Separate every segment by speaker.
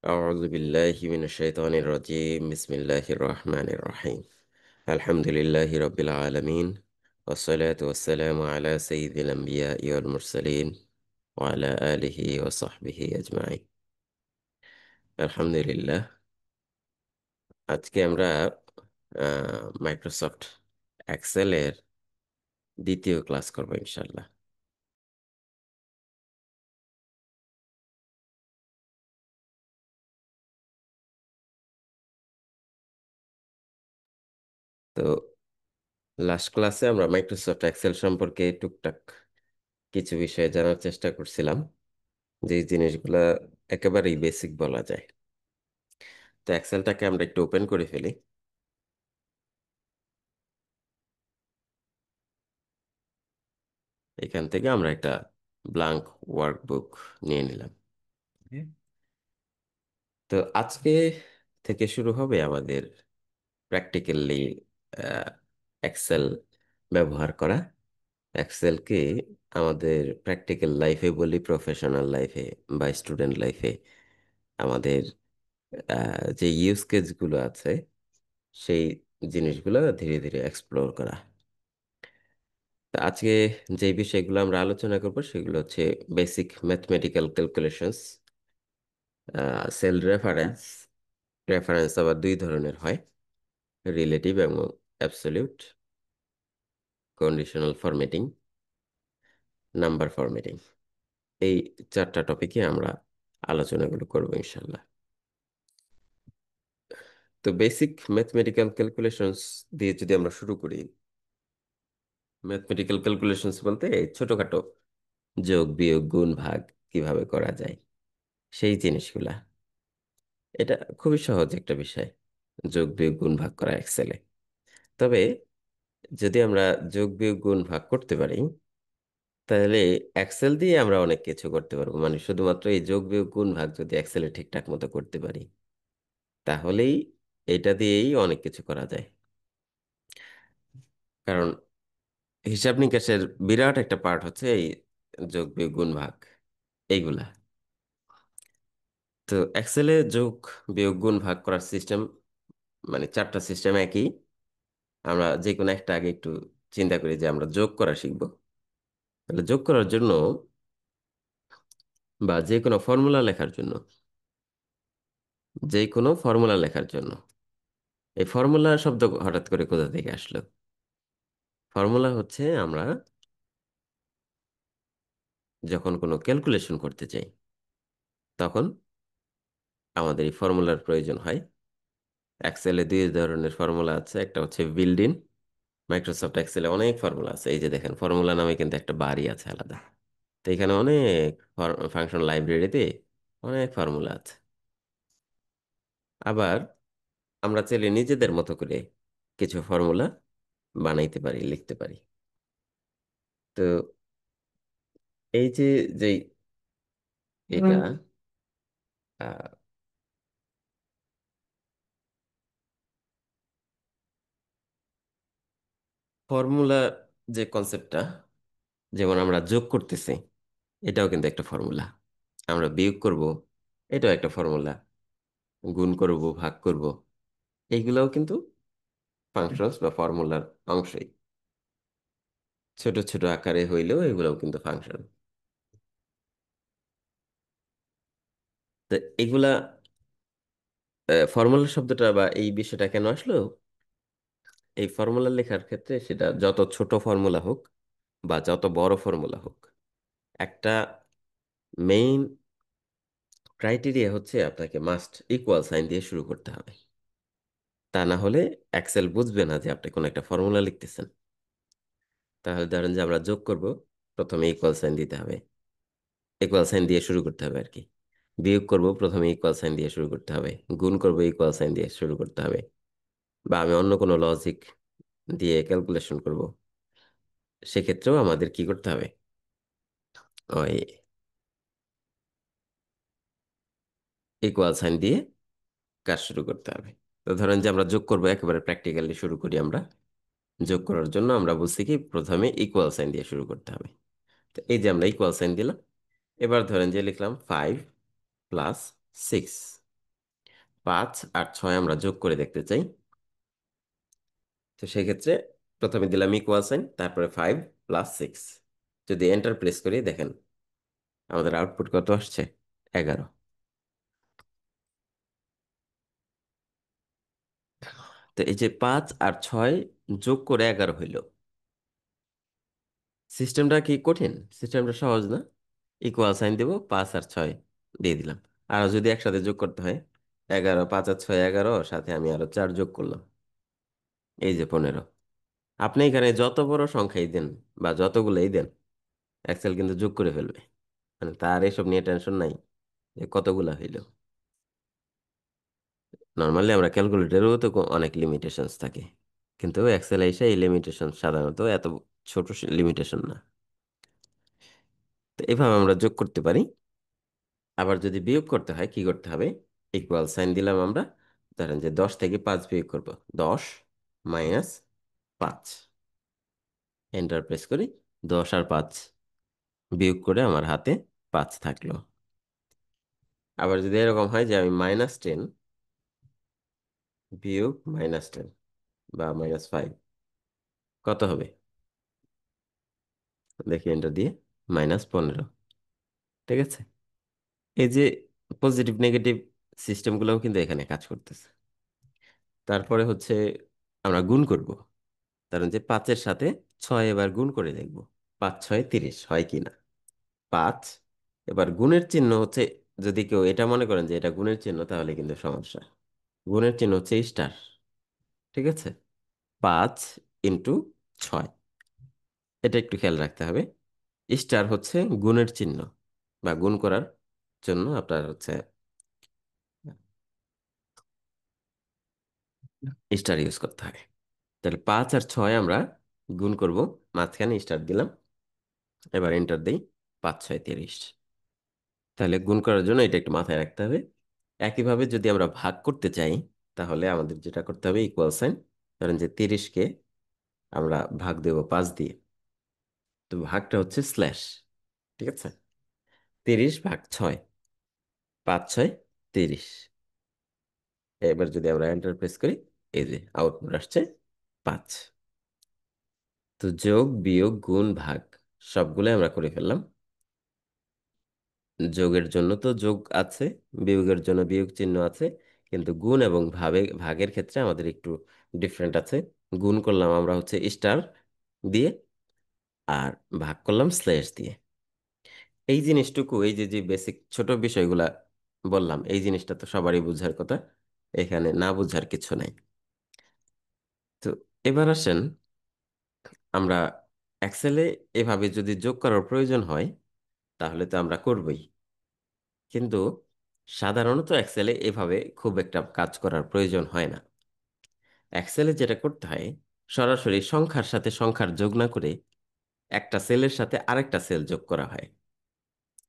Speaker 1: أعوذ بالله من الشيطان الرجيم بسم الله الرحمن الرحيم الحمد لله رب العالمين والصلاة والسلام على سيد الأنبياء والمرسلين وعلى آله وصحبه أجمعين الحمد لله আজকে আমরা মাইক্রোসফট এক্সেলের দ্বিতীয় ক্লাস করব ইনশাল্লাহ। তো লাস্ট ক্লাসে আমরা মাইক্রোসফট এক্সেল সম্পর্কে টুকটাক কিছু বিষয়ে জানার চেষ্টা করছিলাম, যে জিনিসগুলা একেবারেই বেসিক বলা যায়। তো এক্সেলটাকে আমরা একটু ওপেন করে ফেলি। এখান থেকে আমরা একটা ব্ল্যাঙ্ক ওয়ার্কবুক নিয়ে নিলাম। হুম। তো আজকে থেকে শুরু হবে আমাদের প্র্যাকটিক্যালি এক্সেল ব্যবহার করা। এক্সেলকে আমাদের প্র্যাকটিক্যাল লাইফে বলি, প্রফেশনাল লাইফে বা স্টুডেন্ট লাইফে আমাদের যে ইউজ কেসগুলো আছে সেই জিনিসগুলো ধীরে ধীরে এক্সপ্লোর করা। তো আজকে যে বিষয়গুলো আমরা আলোচনা করব সেগুলো হচ্ছে basic mathematical calculations, cell reference. Reference আবার দুই ধরনের হয়, রিলেটিভ এবং absolute, conditional formatting, number formatting. এই চারটা টপিকে আমরা আলোচনাগুলো করব ইনশাল্লাহ। তো বেসিক ম্যাথমেটিক্যাল ক্যালকুলেশনস দিয়ে যদি আমরা শুরু করি, ম্যাথমেটিক্যাল ক্যালকুলেশনস বলতে এই ছোটখাটো যোগ বিয়োগ গুণ ভাগ কিভাবে করা যায় সেই জিনিসগুলা। এটা খুবই সহজ একটা বিষয়, যোগ বিয়োগ গুণ ভাগ করা এক্সেলে। তবে যদি আমরা যোগ বিয়োগ গুণ ভাগ করতে পারি, তাহলে এক্সেল দিয়ে আমরা অনেক কিছু করতে পারবো। মানে শুধুমাত্র এই যোগ বিয়োগ গুণ ভাগ যদি এক্সেলে ঠিকঠাক মতো করতে পারি, তাহলেই এটা দিয়েই অনেক কিছু করা যায়। কারণ হিসাব নিকাশের বিরাট একটা পার্ট হচ্ছে এই যোগ বিয়োগ গুণ ভাগ এইগুলা। তো এক্সেলে যোগ বিয়োগ গুণ ভাগ করার সিস্টেম, মানে চারটা সিস্টেম একই। আমরা যে কোনো একটা আগে একটু চিন্তা করি যে আমরা যোগ করা শিখব। তাহলে যোগ করার জন্য বা যে কোনো ফর্মুলা লেখার জন্য, যে কোনো ফর্মুলা লেখার জন্য, এই ফর্মুলা শব্দ হঠাৎ করে কোথা থেকে আসলো? ফর্মুলা হচ্ছে আমরা যখন কোনো ক্যালকুলেশন করতে চাই তখন আমাদের এই ফর্মুলার প্রয়োজন হয়। এক্সেলে দুই ধরনের ফর্মুলা আছে, একটা হচ্ছে বিল্ড ইন। মাইক্রোসফট এক্সেলে অনেক ফর্মুলা আছে, এই যে দেখেন ফর্মুলা নামে কিন্তু একটা বাড়ি আছে আলাদা। তো এখানে অনেক ফাংশন লাইব্রেরিতে অনেক ফর্মুলা আছে। আবার আমরা চাইলে নিজেদের মতো করে কিছু ফর্মুলা বানাইতে পারি, লিখতে পারি। তো এই যে যে এটা ফর্মুলা, যে কনসেপ্টটা, যেমন আমরা যোগ করতেছি এটাও কিন্তু একটা ফর্মুলা, আমরা বিয়োগ করব এটাও একটা ফর্মুলা, গুণ করব ভাগ করব এইগুলাও কিন্তু ফাংশনস বা ফর্মুলার অংশই। ছোট ছোট আকারে হইলেও এগুলোও কিন্তু ফাংশন। তো এগুলা ফর্মুলা শব্দটা বা এই বিষয়টা কেন আসলো? এই ফর্মুলা লেখার ক্ষেত্রে সেটা যত ছোট ফর্মুলা হোক বা যত বড় ফর্মুলা হোক, একটা মেইন ক্রাইটেরিয়া হচ্ছে আপনাকে মাস্ট ইকুয়াল সাইন দিয়ে শুরু করতে হবে। তা না হলে এক্সেল বুঝবে না যে আপনি কোন একটা ফর্মুলা লিখতেছেন। তাহলে ধরেন যে আমরা যোগ করব, প্রথমে ইকুয়াল সাইন দিতে হবে, ইকুয়াল সাইন দিয়ে শুরু করতে হবে আর কি। বিয়োগ করব, প্রথমে ইকুয়াল সাইন দিয়ে শুরু করতে হবে। গুণ করব, ইকুয়াল সাইন দিয়ে শুরু করতে হবে। বা আমি অন্য কোনো লজিক দিয়ে ক্যালকুলেশন করব, সেক্ষেত্রেও আমাদের কি করতে হবে? ওই ইকুয়াল সাইন দিয়ে কাজ শুরু করতে হবে। তো ধরেন যে আমরা যোগ করব, একেবারে প্র্যাকটিক্যালি শুরু করি আমরা। যোগ করার জন্য আমরা বলছি কি প্রথমে ইকুয়াল সাইন দিয়ে শুরু করতে হবে। তো এই যে আমরা ইকুয়াল সাইন দিলাম। এবার ধরেন যে লিখলাম 5 + 6। 5 আর 6 আমরা যোগ করে দেখতে চাই। তো সেক্ষেত্রে প্রথমে দিলাম ইকুয়াল সাইন, তারপরে 5 + 6। যদি এন্টার প্রেস করি দেখেন আমাদের আউটপুট কত আসছে, 11। তো এই যে 5 আর 6 যোগ করে 11 হইল। সিস্টেমটা কি কঠিন? সিস্টেমটা সহজ না? ইকুয়াল সাইন দেব, 5 আর 6 দিয়ে দিলাম। আর যদি একসাথে যোগ করতে হয়, 11, 5 আর 6 11, সাথে আমি আরো 4 যোগ করলাম, এই যে 15। আপনি এখানে যত বড় সংখ্যাই দেন বা যতগুলোই দেন, এক্সেল কিন্তু যোগ করে ফেলবে। মানে তার এসব নিয়ে টেনশন নাই যে কতগুলা হইল। নর্মালি আমরা ক্যালকুলেটরেও তো অনেক লিমিটেশনস থাকে, কিন্তু এক্সেল এসে এই লিমিটেশন সাধারণত এত ছোট লিমিটেশন না। তো এভাবে আমরা যোগ করতে পারি। আবার যদি বিয়োগ করতে হয় কি করতে হবে, ইকুয়াল সাইন দিলাম আমরা। ধরেন যে 10 থেকে 5 বিয়োগ করব, 10 - 5। এন্টার প্রেস করি, 10 আর 5 বিয়োগ করে আমার হাতে 5 থাকলো। আবার যদি এরকম হয় যে আমি -10 বিয়োগ -10 বা -5, কত হবে? দেখি এন্টার দিয়ে, -15। ঠিক আছে? এই যে পজিটিভ নেগেটিভ সিস্টেমগুলোও কিন্তু এখানে কাজ করতেছে। তারপরে হচ্ছে আমরা গুণ করব। কারণ যে 5-এর সাথে 6 এবার গুণ করে দেখব 5 × 6 = 30 হয় কি না। 5, এবার গুণের চিহ্ন হচ্ছে, যদি কেউ এটা মনে করেন যে এটা গুণের চিহ্ন তাহলে কিন্তু সমস্যা। গুণের চিহ্ন হচ্ছে স্টার। ঠিক আছে? 5 × 6, এটা একটু খেয়াল রাখতে হবে। স্টার হচ্ছে গুণের চিহ্ন, বা গুণ করার জন্য আপনার হচ্ছে স্টার ইউজ করতে হয়। তাহলে 5 আর 6 আমরা গুণ করব, মাঝখানে স্টার দিলাম। এবার এন্টার দিই, 5 × 6 = 30। তাহলে গুণ করার জন্য এটা একটু মাথায় রাখতে হবে। একইভাবে যদি আমরা ভাগ করতে চাই, তাহলে আমাদের যেটা করতে হবে, ইকুয়াল সাইন। ধরেন যে 30-কে আমরা ভাগ দেব 5 দিয়ে। তো ভাগটা হচ্ছে স্ল্যাশ। ঠিক আছে? 30/6, 5 × 6 = 30। এবার যদি আমরা এন্টার প্রেস করি, এই যে আউটপুট আসছে 5। তো যোগ বিয়োগ গুণ ভাগ সবগুলো আমরা করে ফেললাম। যোগের জন্য তো যোগ আছে, বিয়োগের জন্য বিয়োগ চিহ্ন আছে, কিন্তু গুণ এবং ভাগের ক্ষেত্রে আমাদের একটু ডিফারেন্ট আছে। গুণ করলাম আমরা হচ্ছে স্টার দিয়ে, আর ভাগ করলাম স্ল্যাশ দিয়ে। এই জিনিসটুকু, এই যে যে বেসিক ছোট বিষয়গুলা বললাম, এই জিনিসটা তো সবারই বুঝার কথা, এখানে না বুঝার কিছু নাই। তো এবার আসেন, আমরা এক্সেলে এভাবে যদি যোগ করার প্রয়োজন হয় তাহলে তো আমরা করবই, কিন্তু সাধারণত এক্সেলে এভাবে খুব একটা কাজ করার প্রয়োজন হয় না। এক্সেলে যেটা করতে হয়, সরাসরি সংখ্যার সাথে সংখ্যার যোগ না করে একটা সেলের সাথে আরেকটা সেল যোগ করা হয়।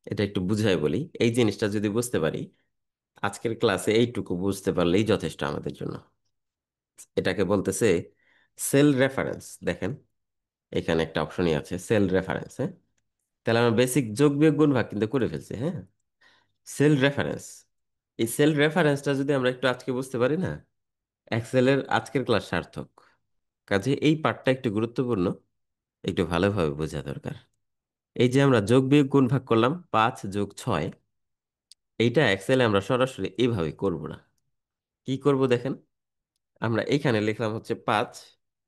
Speaker 1: এটা একটু বুঝাই বলি। এই জিনিসটা যদি বুঝতে পারি, আজকের ক্লাসে এইটুকু বুঝতে পারলেই যথেষ্ট আমাদের জন্য। এটাকে বলতেছে সেল রেফারেন্স। দেখেন এখানে একটা অপশনই আছে সেল রেফারেন্স। হ্যাঁ, তাহলে আমরা বেসিক যোগ বিয়োগ গুণ ভাগ কিন্তু করে ফেলছি। হ্যাঁ, সেল রেফারেন্স। এই সেল রেফারেন্সটা যদি আমরা একটু আজকে বুঝতে পারি না, এক্সেলের আজকের ক্লাস সার্থক। কাজে এই পার্টটা একটু গুরুত্বপূর্ণ, একটু ভালোভাবে বোঝা দরকার। এই যে আমরা যোগ বিয়োগ গুণ ভাগ করলাম, 5 + 6, এইটা এক্সেলে আমরা সরাসরি এইভাবে করব না। কি করব দেখেন, আমরা এইখানে লিখলাম হচ্ছে 5,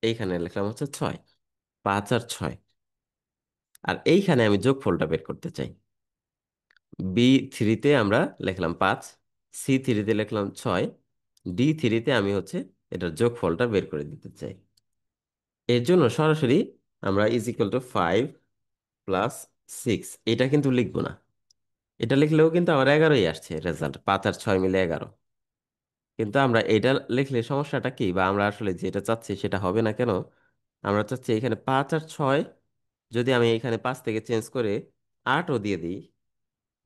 Speaker 1: এইখানে লিখলাম হচ্ছে 6, 5 আর 6। আর এইখানে আমি যোগফলটা বের করতে চাই। B3-তে আমরা লিখলাম 5, C3-তে লিখলাম 6, D3-তে আমি হচ্ছে এটার যোগফলটা বের করে দিতে চাই। এর জন্য সরাসরি আমরা = 5 + 6, এটা কিন্তু লিখবো না। এটা লিখলেও কিন্তু আমার 11ই আসছে রেজাল্ট, 5 আর 6 মিলে 11। কিন্তু আমরা এটা লিখলে সমস্যাটা কি, বা আমরা আসলে যেটা চাচ্ছি সেটা হবে না কেন? আমরা চাচ্ছি এখানে 5 আর 6, যদি আমি এখানে 5 থেকে চেঞ্জ করে 8ও দিয়ে দিই,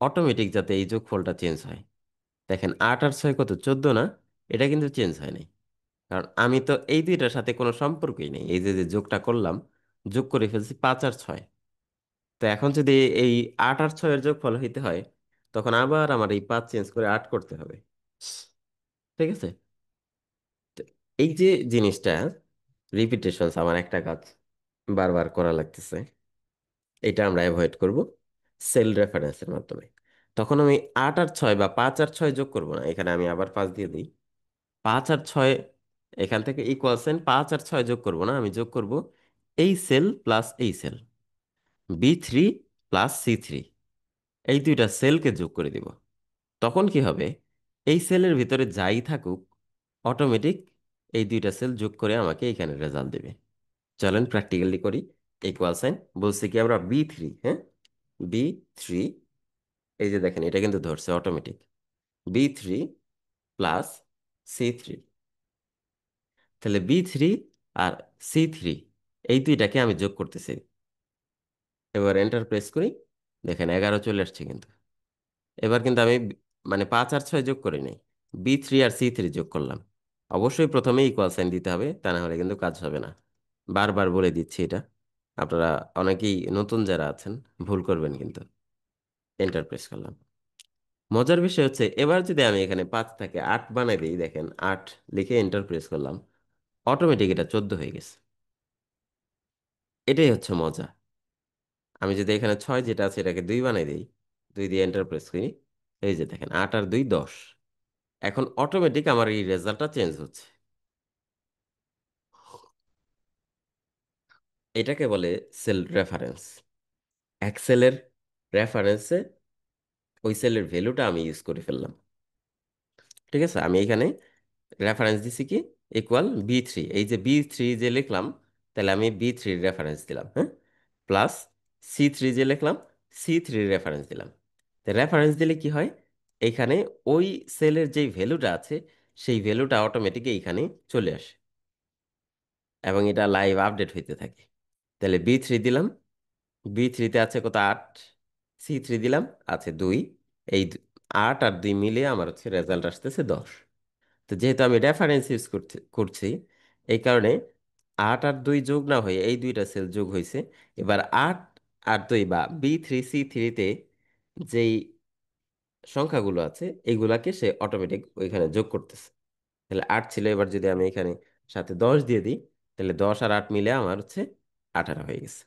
Speaker 1: অটোমেটিক যাতে এই যোগফলটা চেঞ্জ হয়। দেখেন 8 আর 6 কত, 14 না? এটা কিন্তু চেঞ্জ হয় নাই, কারণ আমি তো এই দুইটার সাথে কোনো সম্পর্কই নেই। এই যে যে যোগটা করলাম, যোগ করে ফেলছি 5 আর 6। তো এখন যদি এই 8 আর 6 এর যোগফল হইতে হয়, তখন আবার আমার এই 5 চেঞ্জ করে 8 করতে হবে। ঠিক আছে? তো এই যে জিনিসটা, রিপিটেশনস, আমার একটা কাজ বারবার করা লাগতেছে, এটা আমরা অ্যাভয়েড করব সেল রেফারেন্সের মাধ্যমে। তখন আমি 8 আর 6 বা 5 আর 6 যোগ করব না, এখানে আমি আবার 5 দিয়ে দিই। 5 আর 6, এখান থেকে ইকুয়াল সাইন 5 আর 6 যোগ করব না, আমি যোগ করব এই সেল প্লাস এই সেল, B3 প্লাস C3, এই দুইটা সেলকে যোগ করে দিব। তখন কি হবে, এই সেলের ভিতরে যাই থাকুক, অটোমেটিক এই দুইটা সেল যোগ করে আমাকে এখানে রেজাল্ট দেবে। চলেন প্র্যাকটিক্যালি করি। ইকুয়াল সাইন বলছি কি আমরা B3, হ্যাঁ, B3, এই যে দেখেন এটা কিন্তু ধরছে অটোমেটিক, B3 প্লাস C3। তাহলে B3 আর C3, এই দুইটাকে আমি যোগ করতেছি। এবার এন্টার প্রেস করি, দেখেন 11 চলে আসছে কিন্তু। এবার কিন্তু আমি মানে 5 আর 6 যোগ করি নাই, B3 আর C3 যোগ করলাম। অবশ্যই প্রথমে ইকুয়াল সাইন দিতে হবে, তা না হলে কিন্তু কাজ হবে না। বারবার বলে দিচ্ছি এটা, আপনারা অনেকেই নতুন যারা আছেন ভুল করবেন কিন্তু। এন্টার প্রেস করলাম। মজার বিষয় হচ্ছে এবার যদি আমি এখানে 5 থেকে 8 বানাই দিই, দেখেন 8 লিখে এন্টার প্রেস করলাম, অটোমেটিক এটা 14 হয়ে গেছে। এটাই হচ্ছে মজা। আমি যদি এখানে 6 যেটা আছে এটাকে 2 বানাই দিই, 2 দিয়ে এন্টার প্রেস করি, এই যে দেখেন 8 আর 2 10। এখন অটোমেটিক আমার এই রেজাল্টটা চেঞ্জ হচ্ছে। এটাকে বলে সেল রেফারেন্স। এক সেলের রেফারেন্সে ওই সেলের ভ্যালুটা আমি ইউজ করে ফেললাম। ঠিক আছে, আমি এখানে রেফারেন্স দিছি কি, ইকুয়াল B3, এই যে B3 যে লিখলাম, তাহলে আমি B3 রেফারেন্স দিলাম, হ্যাঁ, প্লাস C3 যে লিখলাম, C3 রেফারেন্স দিলাম। তো রেফারেন্স দিলে কি হয়, এইখানে ওই সেলের যেই ভ্যালুটা আছে সেই ভ্যালুটা অটোমেটিক এইখানে চলে আসে এবং এটা লাইভ আপডেট হইতে থাকে। তাহলে B3 দিলাম, B3-তে আছে কত, 8, C3 দিলাম, আছে 2, এই 8 আর 2 মিলিয়ে আমার হচ্ছে রেজাল্ট আসতেছে 10। তো যেহেতু আমি রেফারেন্স ইউজ করছি, এই কারণে 8 আর 2 যোগ না হয়ে এই দুইটা সেল যোগ হয়েছে। এবার 8 আর 2 বা B3C3-তে যেই সংখ্যাগুলো আছে এইগুলাকে সে অটোমেটিক ওইখানে যোগ করতেছে। তাহলে 8 ছিল, এবার যদি আমি এখানে সাথে 10 দিয়ে দিই, তাহলে 10 আর 8 মিলে আমার হচ্ছে 18 হয়ে গেছে।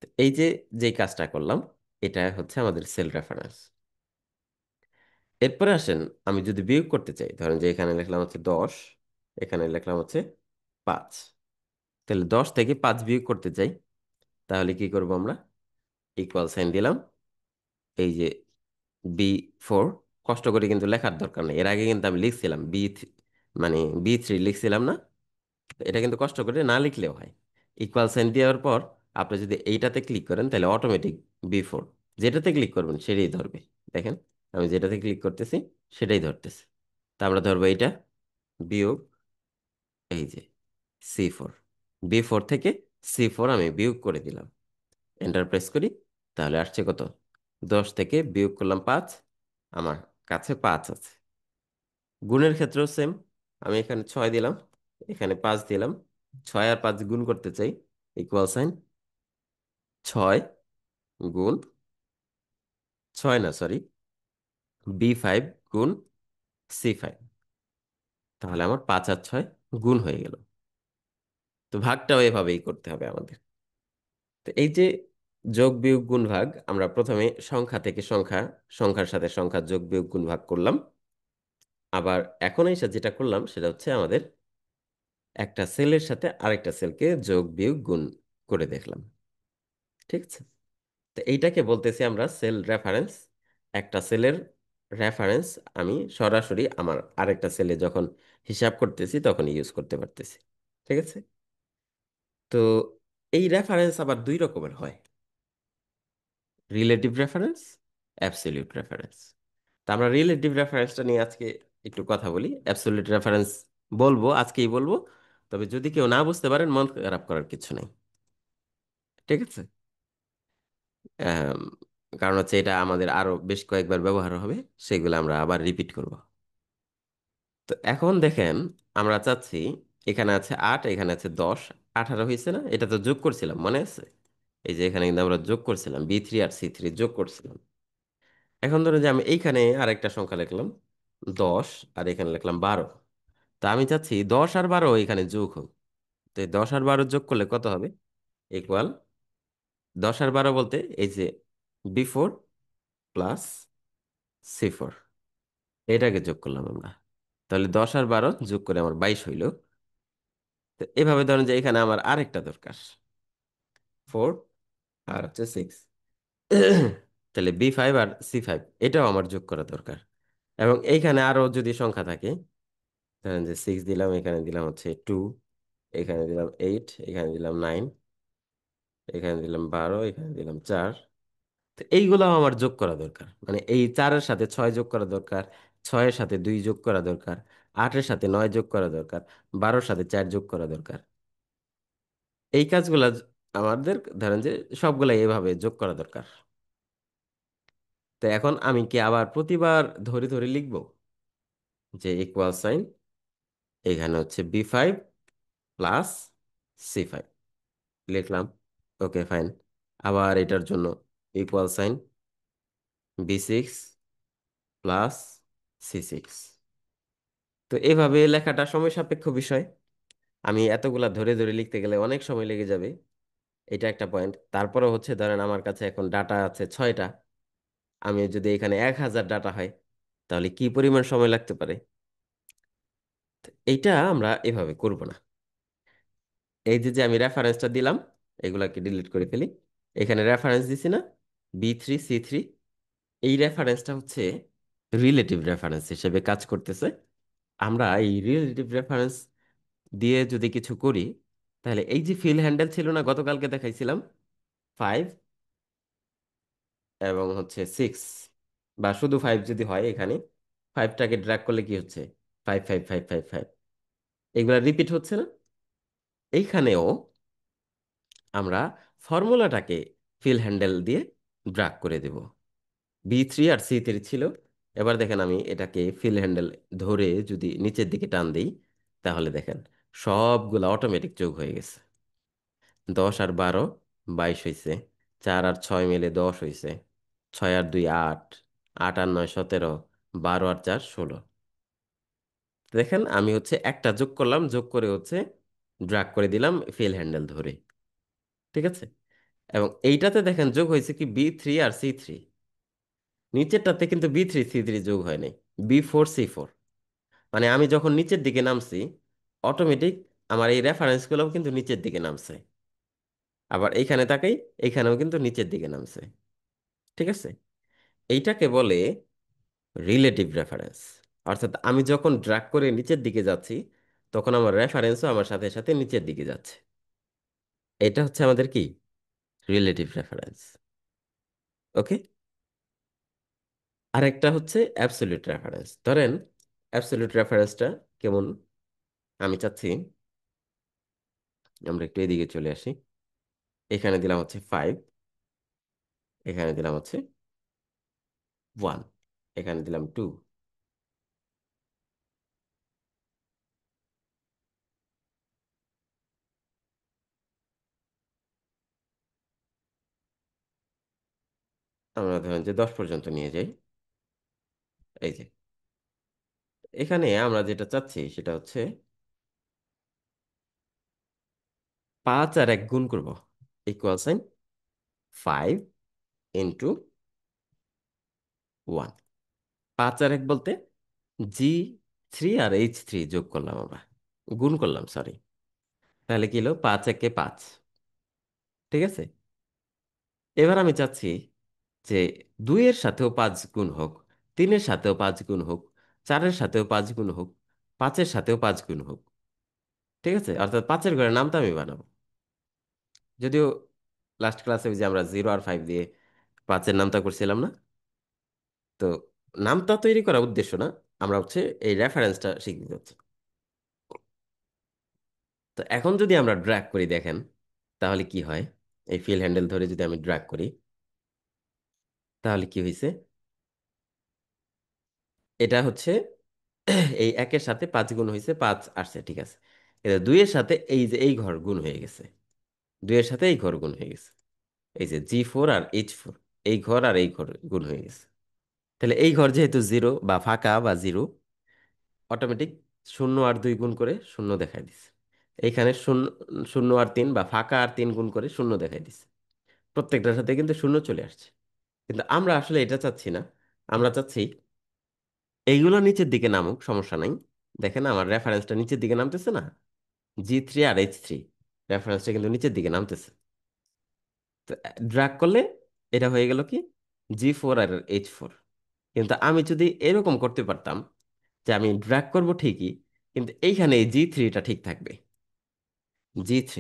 Speaker 1: তো এই যে যেই কাজটা করলাম, এটা হচ্ছে আমাদের সেল রেফারেন্স। এরপরে আসেন, আমি যদি বিয়োগ করতে চাই, ধরেন যে এখানে লিখলাম হচ্ছে 10, এখানে লিখলাম হচ্ছে 5, তাহলে 10 থেকে 5 বিয়োগ করতে চাই, তাহলে কি করব আমরা, ইকুয়াল সাইন দিলাম, এই যে B4, কষ্ট করে কিন্তু লেখার দরকার নেই, এর আগে কিন্তু আমি লিখছিলাম মানে B3 লিখছিলাম না, এটা কিন্তু কষ্ট করে না লিখলেও হয়। ইকুয়াল সাইন দেওয়ার পর আপনি যদি এইটাতে ক্লিক করেন তাহলে অটোমেটিক B4, যেটাতে ক্লিক করবেন সেটাই ধরবে। দেখেন আমি যেটাতে ক্লিক করতেছি সেটাই ধরতেছে। তা আমরা ধরবো এইটা, বিয়োগ, এই যে C4, B4 থেকে C4 আমি বিয়োগ করে দিলাম, এন্টার প্রেস করি, তাহলে আসছে কত, 10 থেকে বিয়োগ করলাম 5, আমার কাছে 5 আছে। গুণের ক্ষেত্রেও সেম, আমি এখানে 6 দিলাম, এখানে 5 দিলাম, 6 আর 5 গুণ করতে চাই, ইকুয়াল সাইন 6 গুণ, 6 না সরি, B5 গুণ C5, তাহলে আমার 5 আর 6 গুণ হয়ে গেল। তো ভাগটাও এভাবেই করতে হবে আমাদের। তো এই যে যোগ বিয়োগ গুণ ভাগ, আমরা প্রথমে সংখ্যা থেকে সংখ্যা, সংখ্যার সাথে সংখ্যা যোগ বিয়োগ গুণ ভাগ করলাম। আবার এখন এসে যেটা করলাম সেটা হচ্ছে আমাদের একটা সেলের সাথে আরেকটা সেলকে যোগ বিয়োগ গুণ করে দেখলাম। ঠিক আছে, তো এইটাকে বলতেছি আমরা সেল রেফারেন্স। একটা সেলের রেফারেন্স আমি সরাসরি আমার আরেকটা সেলে যখন হিসাব করতেছি তখন ইউজ করতে পারতেছি। ঠিক আছে, তো এই রেফারেন্স আবার দুই রকমের হয়, রিলেটিভ রেফারেন্স, অ্যাবসলিউট রেফারেন্স। তা আমরা রিলেটিভ রেফারেন্সটা নিয়ে আজকে একটু কথা বলি। অ্যাবসলিউট রেফারেন্স বলবো, আজকেই বলবো, তবে যদি কেউ না বুঝতে পারেন মন খারাপ করার কিছু নেই। ঠিক আছে, আম, কারণ হচ্ছে এটা আমাদের আরো বেশ কয়েকবার ব্যবহার হবে, সেগুলো আমরা আবার রিপিট করব। তো এখন দেখেন, আমরা চাচ্ছি, এখানে আছে 8, এখানে আছে 10, 18 হয়েছে না, এটা তো যোগ করছিলাম মনে আছে, এই যে এখানে কিন্তু আমরা যোগ করছিলাম, B3 আর C3 যোগ করছিলাম। এখন ধরো যে আমি এইখানে আরেকটা সংখ্যা লিখলাম, 10, আর এখানে লিখলাম 12। তা আমি চাচ্ছি 10 আর 12 এখানে যোগ হোক। তো এই 10 আর 12 যোগ করলে কত হবে? ইকুয়াল 10 আর 12 বলতে এই যে B4 প্লাস C4, এটাকে যোগ করলাম আমরা। তাহলে 10 আর 12 যোগ করে আমার 22 হইল। তো এভাবে ধরেন যে এখানে আমার আরেকটা দরকার, 4 আর হচ্ছে 6। তাহলে B5 আর C5 এটাও আমার যোগ করা দরকার। এবং এইখানে আরো যদি সংখ্যা থাকে, ধরেন যে 6 দিলাম, এখানে দিলাম হচ্ছে 2, এখানে দিলাম 8, এখানে দিলাম 9, এখানে দিলাম 12, এখানে দিলাম 4। তো এইগুলাও আমার যোগ করা দরকার, মানে এই 4-এর সাথে 6 যোগ করা দরকার, 6-এর সাথে 2 যোগ করা দরকার, 8-এর সাথে 9 যোগ করা দরকার, 12-এর সাথে 4 যোগ করা দরকার। এই কাজগুলা আমাদের ধরেন যে সবগুলাই এভাবে যোগ করা দরকার। তো এখন আমি কি আবার প্রতিবার ধরে ধরে লিখবো যে ইকুয়াল সাইন, এখানে হচ্ছে B5 প্লাস C5 লিখলাম, ওকে ফাইন। আবার এটার জন্য equal sign B6 plus C6। তো এভাবে লেখাটা সময় সাপেক্ষ বিষয়। আমি এতগুলা ধরে ধরে লিখতে গেলে অনেক সময় লেগে যাবে। এটা একটা পয়েন্ট। তারপরে হচ্ছে ধরেন আমার কাছে এখন ডাটা আছে 6টা, আমি যদি এখানে 1000 ডাটা হয় তাহলে কি পরিমাণ সময় লাগতে পারে। এইটা আমরা এভাবে করব না। এই যে যে আমি রেফারেন্সটা দিলাম, এগুলাকে ডিলিট করে ফেলি। এখানে রেফারেন্স দিছি না, B3 C3, এই রেফারেন্সটা হচ্ছে রিলেটিভ রেফারেন্স হিসেবে কাজ করতেছে। আমরা এই রিলেটিভ রেফারেন্স দিয়ে যদি কিছু করি, তাহলে এই যে ফিল হ্যান্ডেল ছিল না গতকালকে দেখাইছিলাম, 5 এবং হচ্ছে 6, বা শুধু 5 যদি হয়, এখানে 5টাকে ড্র্যাগ করলে কি হচ্ছে, 5 5 5 5 5, এগুলা রিপিট হচ্ছে না। এইখানেও আমরা ফর্মুলাটাকে ফিল হ্যান্ডেল দিয়ে ড্র্যাগ করে দেব। B3 আর C3 ছিল। এবার দেখেন আমি এটাকে ফিল হ্যান্ডেল ধরে যদি নিচের দিকে টান দিই, তাহলে দেখেন সবগুলা অটোমেটিক যোগ হয়ে গেছে। 10 আর 12 22 হয়েছে, 4 আর 6 মিলে 10 হয়েছে, 6 আর 2 8, 8 আর 9 17, 12 আর 4 16। দেখেন আমি হচ্ছে একটা যোগ করলাম, যোগ করে হচ্ছে ড্র্যাগ করে দিলাম ফিল হ্যান্ডেল ধরে। ঠিক আছে। এবং এইটাতে দেখেন যোগ হয়েছে কি B3 আর C3, নিচেরটাতে কিন্তু B3 C3 যোগ হয় নাই, B4 C4। মানে আমি যখন নিচের দিকে নামছি, অটোমেটিক আমার এই রেফারেন্সগুলোও কিন্তু নিচের দিকে নামছে। আবার এইখানে তাকাই, এইখানেও কিন্তু নিচের দিকে নামছে। ঠিক আছে। এইটাকে বলে রিলেটিভ রেফারেন্স। অর্থাৎ আমি যখন ড্র্যাগ করে নিচের দিকে যাচ্ছি, তখন আমার রেফারেন্সও আমার সাথে সাথে নিচের দিকে যাচ্ছে। এটা হচ্ছে আমাদের কি রিলেটিভ রেফারেন্স। ওকে। আরেকটা হচ্ছে অ্যাবসলিউট রেফারেন্স। ধরেন অ্যাবসলিউট রেফারেন্সটা কেমন, আমি চাচ্ছি আমরা একটু এদিকে চলে আসি। এখানে দিলাম হচ্ছে 5, এখানে দিলাম হচ্ছে 1, এখানে দিলাম 2। আমরা ধরেন যে 10 পর্যন্ত নিয়ে যাই। এই যে এখানে আমরা যেটা চাচ্ছি সেটা হচ্ছে 5 আর 1 গুণ করব, ইকুয়াল সাইন 5 × 1। 5 আর 1 বলতে G3 আর H3 যোগ করলাম আমরা, গুণ করলাম সরি। তাহলে কি হলো, 5 × 1 = 5। ঠিক আছে। এবার আমি চাচ্ছি যে 2-এর সাথেও 5 গুণ হোক, 3-এর সাথেও 5 গুণ হোক, 4-এর সাথেও 5 গুণ হোক, 5-এর সাথেও 5 গুণ হোক। ঠিক আছে। অর্থাৎ 5-এর ঘরে নামটা আমি বানাবো। যদিও লাস্ট ক্লাসে ওই যে আমরা 0 আর 5 দিয়ে 5-এর নামতা করছিলাম না। তো নামতা তৈরি করা উদ্দেশ্য না, আমরা হচ্ছে এই রেফারেন্সটা শিখতে যাচ্ছি। তো এখন যদি আমরা ড্র্যাগ করি দেখেন, তাহলে কি হয়, এই ফিল হ্যান্ডেল ধরে যদি আমি ড্র্যাগ করি, তাহলে কি হয়েছে, এটা হচ্ছে এই 1-এর সাথে 5 গুণ হয়েছে, 5 আসছে, ঠিক আছে। এটা 2-এর সাথে এই যে এই ঘর গুণ হয়ে গেছে, 2-এর সাথে এই ঘর গুণ হয়ে গেছে। এই যে G4 আর H4, এই ঘর আর এই ঘর গুণ হয়ে গেছে। তাহলে এই ঘর যেহেতু জিরো বা ফাঁকা বা জিরো, অটোমেটিক শূন্য আর দুই গুণ করে শূন্য দেখাই দিছে। এইখানে শূন্য, শূন্য আর তিন বা ফাঁকা আর তিন গুণ করে শূন্য দেখাই দিছে। প্রত্যেকটার সাথে কিন্তু শূন্য চলে আসছে। কিন্তু আমরা আসলে এটা চাচ্ছি না। আমরা চাচ্ছি এইগুলো নিচের দিকে নামুক, সমস্যা নাই। দেখেন আমার রেফারেন্সটা নিচের দিকে নামতেছে না, G3 আর H3 রেফারেন্সটা কিন্তু নিচের দিকে নামতেছে। তো ড্র্যাগ করলে এটা হয়ে গেল কি, G4 আর H4। কিন্তু আমি যদি এরকম করতে পারতাম যে আমি ড্র্যাগ করব ঠিকই, কিন্তু এইখানে এই G3টা ঠিক থাকবে। G3,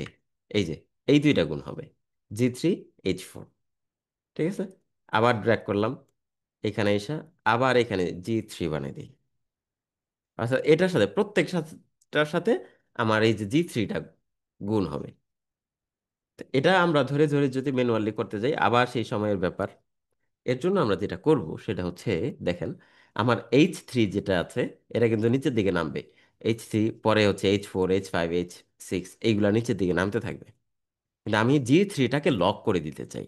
Speaker 1: এই যে এই দুইটা গুণ হবে, G3 H4। ঠিক আছে, আবার ড্র্যাগ করলাম এখানে এসে, আবার এখানে G3 বানিয়ে দিই। আচ্ছা, এটার সাথে প্রত্যেকটার সাথে আমার এই যে G3টা গুণ হবে। তো এটা আমরা ধরে ধরে যদি ম্যানুয়ালি করতে যাই, আবার সেই সময়ের ব্যাপার। এর জন্য আমরা যেটা করব সেটা হচ্ছে, দেখেন আমার H3 যেটা আছে, এটা কিন্তু নিচের দিকে নামবে। H3 পরে হচ্ছে H4 H5 H6, এইগুলা নিচের দিকে নামতে থাকবে। কিন্তু আমি G3টাকে লক করে দিতে চাই,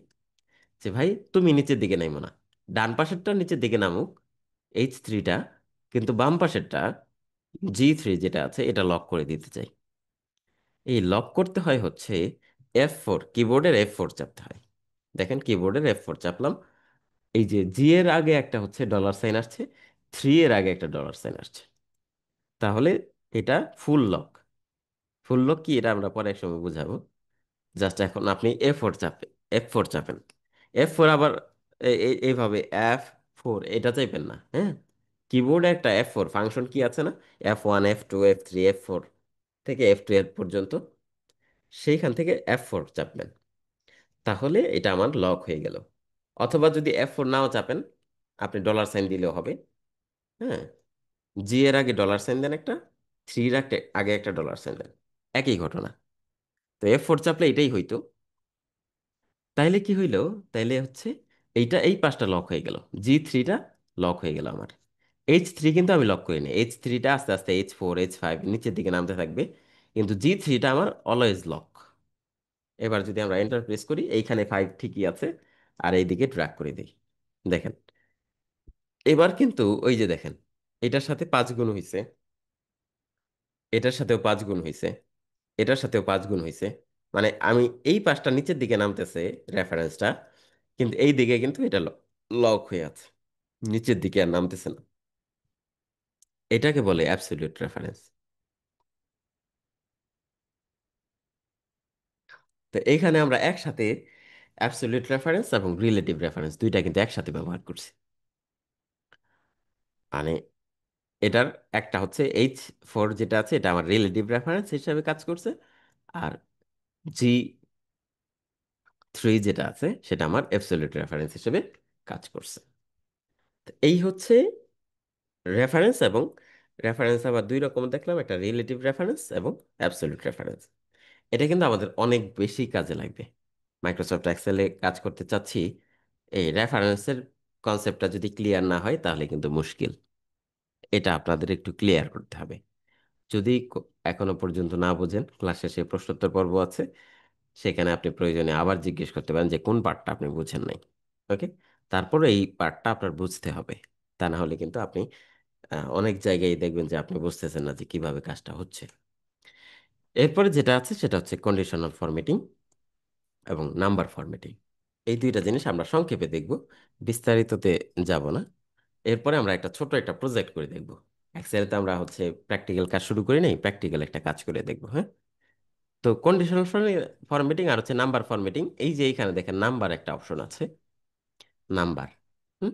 Speaker 1: যে ভাই তুমি নিচের দিকে নামো না, ডান পাশেরটা নিচের দিকে নামুক H3টা, কিন্তু বাম পাশেরটা G3 যেটা আছে এটা লক করে দিতে চাই। এই লক করতে হয় হচ্ছে F4, কিবোর্ডের F4 চাপতে হয়। দেখেন কিবোর্ডের F4 চাপলাম, এই যে জি এর আগে একটা হচ্ছে ডলার সাইন আসছে, থ্রি এর আগে একটা ডলার সাইন আসছে। তাহলে এটা ফুল লক। ফুল লক কি এটা আমরা পরে এক সময় বুঝাবো। জাস্ট এখন আপনি F4 চাপেন। F4 আবার এইভাবে F4 এটা চাইবেন না, হ্যাঁ। কিবোর্ডে একটা F4 ফাংশন কি আছে না, F1 F2 F3 F4 থেকে F12 পর্যন্ত, সেইখান থেকে F4 চাপবেন। তাহলে এটা আমার লক হয়ে গেল। অথবা যদি F4 নাও চাপেন, আপনি ডলার সাইন দিলেও হবে, হ্যাঁ। জি এর আগে ডলার সাইন দেন একটা, থ্রির আগে একটা ডলার সাইন দেন, একই ঘটনা। তো F4 চাপলে এটাই হইতো। তাইলে কি হইলো, তাইলে হচ্ছে এইটা এই পাঁচটা লক হয়ে গেল, G3টা লক হয়ে গেল আমার। H3 কিন্তু আমি লক করিনি, H3টা আস্তে আস্তে H4 H5 নিচের দিকে নামতে থাকবে, কিন্তু G3টা আমার অলওয়েজ লক। এবার যদি আমরা এন্টার প্রেস করি, এইখানে 5 ঠিকই আছে, আর এইদিকে ড্র্যাগ করে দিই। দেখেন এবার কিন্তু ওই যে দেখেন, এটার সাথে 5 গুণ হইছে, এটার সাথেও 5 গুণ হইছে, এটার সাথেও 5 গুণ হইছে। মানে আমি এই পাঁচটা নিচের দিকে নামতেছে রেফারেন্সটা, কিন্তু এই দিকে কিন্তু এটা লক হয়ে আছে, নিচের দিকে আর নামতেছে না। এটাকে বলে অ্যাবসলিউট রেফারেন্স। তো এইখানে আমরা একসাথে অ্যাবসলিউট রেফারেন্স এবং রিলেটিভ রেফারেন্স দুইটা কিন্তু একসাথে ব্যবহার করছি। মানে এটার একটা হচ্ছে H4 যেটা আছে, এটা আমার রিলেটিভ রেফারেন্স হিসাবে কাজ করছে, আর G3 যেটা আছে সেটা আমার অ্যাবসলিউট রেফারেন্স হিসেবে কাজ করছে। তো এই হচ্ছে রেফারেন্স। এবং রেফারেন্স আবার দুই রকম দেখলাম, একটা রিলেটিভ রেফারেন্স এবং অ্যাবসলিউট রেফারেন্স। এটা কিন্তু আমাদের অনেক বেশি কাজে লাগবে মাইক্রোসফট এক্সেলে কাজ করতে চাচ্ছি। এই রেফারেন্সের কনসেপ্টটা যদি ক্লিয়ার না হয় তাহলে কিন্তু মুশকিল। এটা আপনাদের একটু ক্লিয়ার করতে হবে। যদি এখনো পর্যন্ত না বোঝেন, ক্লাস শেষে প্রশ্নোত্তর পর্ব আছে, সেখানে আপনি প্রয়োজনে আবার জিজ্ঞেস করতে পারেন যে কোন পার্টটা আপনি বুঝেন নাই। ওকে, তারপরে এই পার্টটা আপনার বুঝতে হবে। তা না হলে কিন্তু আপনি অনেক জায়গায় দেখবেন যে আপনি বুঝতেছেন না যে কিভাবে কাজটা হচ্ছে। এরপরে যেটা আছে সেটা হচ্ছে কন্ডিশনাল ফরম্যাটিং এবং নাম্বার ফরম্যাটিং। এই দুইটা জিনিস আমরা সংক্ষেপে দেখব, বিস্তারিততে যাব না। এরপরে আমরা একটা ছোট একটা প্রজেক্ট করে দেখব। এক্সেলতে আমরা হচ্ছে প্র্যাকটিক্যাল কাজ শুরু করি নাই, প্র্যাকটিক্যাল একটা কাজ করে দেখব, হ্যাঁ। তো কন্ডিশনাল ফরম্যাটিং আর হচ্ছে নাম্বার ফরম্যাটিং, এই যে এইখানে দেখেন নাম্বার একটা অপশন আছে, নাম্বার। হুম,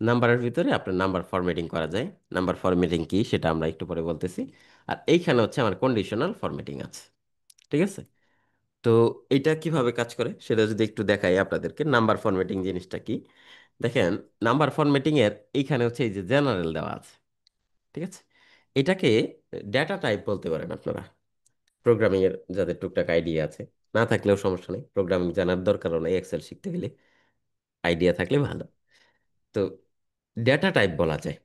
Speaker 1: নাম্বারের ভিতরে আপনার নাম্বার ফরম্যাটিং করা যায়। নাম্বার ফরম্যাটিং কি সেটা আমরা একটু পরে বলতেছি। আর এইখানে হচ্ছে আমার কন্ডিশনাল ফরম্যাটিং আছে, ঠিক আছে। তো এটা কিভাবে কাজ করে সেটা যদি একটু দেখাই আপনাদেরকে, নাম্বার ফরম্যাটিং জিনিসটা কি। দেখেন, নাম্বার ফরম্যাটিং এর এইখানে হচ্ছে এই যে জেনারেল দেওয়া আছে, ঠিক আছে। এটাকে ডেটা টাইপ বলতে পারেন আপনারা, প্রোগ্রামিং এর যাদের টুকটাক আইডিয়া আছে। না থাকলেও সমস্যা নেই, প্রোগ্রামিং জানার দরকারও নেই এক্সেল শিখতে গেলে, আইডিয়া থাকলে ভালো। তো ডেটা টাইপ বলা যায়।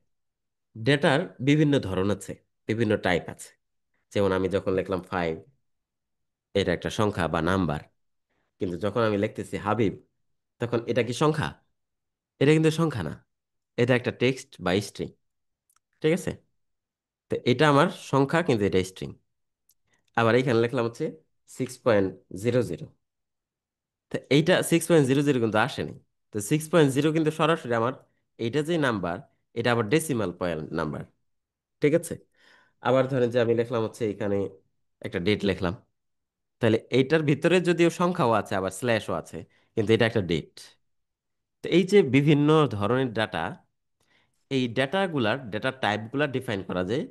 Speaker 1: ডেটার বিভিন্ন ধরন আছে, বিভিন্ন টাইপ আছে। যেমন আমি যখন লিখলাম 5, এটা একটা সংখ্যা বা নাম্বার। কিন্তু যখন আমি লিখতেছি হাবিব, তখন এটা কি সংখ্যা? এটা কিন্তু সংখ্যা না, এটা একটা টেক্সট বা স্ট্রিং। ঠিক আছে? তো এটা আমার সংখ্যা, কিন্তু এটা স্ট্রিং। আবার এইখানে লিখলাম হচ্ছে 6.00। তো এইটা 6.00 কিন্তু আসেনি। তো 6.0 কিন্তু সরাসরি আমার এইটা যে নাম্বার, এটা আবার ডেসিমাল পয়েন্ট নাম্বার। ঠিক আছে? আবার ধরেন যে আমি লিখলাম হচ্ছে এখানে একটা ডেট লিখলাম, তাহলে এইটার ভিতরে যদিও সংখ্যাও আছে আবার স্ল্যাশও আছে, কিন্তু এটা একটা ডেট। তো এই যে বিভিন্ন ধরনের ডাটা, এই ডেটা টাইপগুলা ডিফাইন করা যায়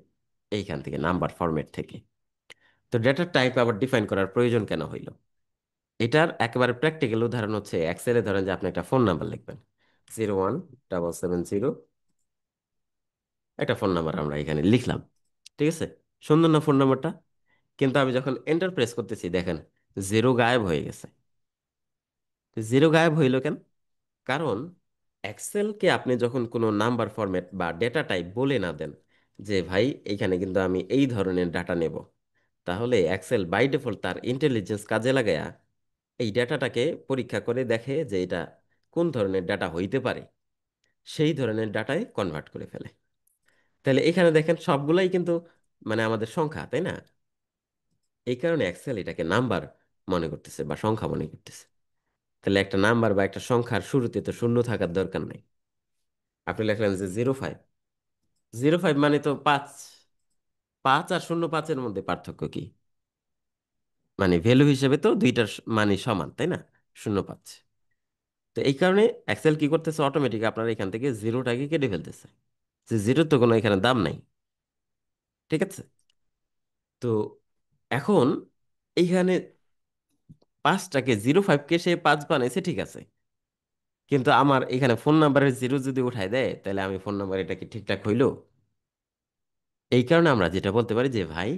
Speaker 1: এইখান থেকে, নাম্বার ফরম্যাট থেকে। তো ডেটা টাইপ আবার ডিফাইন করার প্রয়োজন কেন হইল? এটার একেবারে প্র্যাকটিক্যাল উদাহরণ হচ্ছে এক্সেলে ধরেন যে আপনি একটা ফোন নাম্বার লিখবেন, 017770, একটা ফোন নাম্বার আমরা এখানে লিখলাম। ঠিক আছে? সুন্দর না ফোন নাম্বারটা? কিন্তু আমি যখন এন্টার প্রেস করতেছি, দেখেন জিরো গায়েব হয়ে গেছে। জিরো গায়েব হইল কেন? কারণ এক্সেলকে আপনি যখন কোনো নাম্বার ফরম্যাট বা ডেটা টাইপ বলে না দেন যে ভাই এইখানে কিন্তু আমি এই ধরনের ডাটা নেব, তাহলে এক্সেল বাই ডিফল্ট তার ইন্টেলিজেন্স কাজে লাগায়া এই ডেটাটাকে পরীক্ষা করে দেখে যে এটা কোন ধরনের ডাটা হইতে পারে, সেই ধরনের ডাটায় কনভার্ট করে ফেলে। তাহলে এখানে দেখেন সবগুলাই কিন্তু মানে আমাদের সংখ্যা, তাই না? এই কারণে এক্সেল এটাকে নাম্বার মনে করতেছে বা সংখ্যা মনে করতেছে। তাহলে একটা নাম্বার বা একটা সংখ্যার শুরুতে তো শূন্য থাকার দরকার নাই। আপনি লিখলেন যে 05, 05 মানে তো 5। 5 আর 05-এর মধ্যে পার্থক্য কি? মানে ভ্যালু হিসেবে তো দুইটার মানে সমান, তাই না? 05। তো এই কারণে এক্সেল কি করতেছে, অটোমেটিক আপনার এখান থেকে জিরোটাকে কেটে ফেলতেছে, যে জিরোর তো কোনো এখানে দাম নাই। ঠিক আছে? তো এখন এইখানে 5টাকে 05কে সে 5 বানাইছে, ঠিক আছে, কিন্তু আমার এখানে ফোন নাম্বারের জিরো যদি উঠায় দেয়, তাহলে আমি ফোন নাম্বার, এটা কি ঠিকঠাক হইলো? এই কারণে আমরা যেটা বলতে পারি যে ভাই,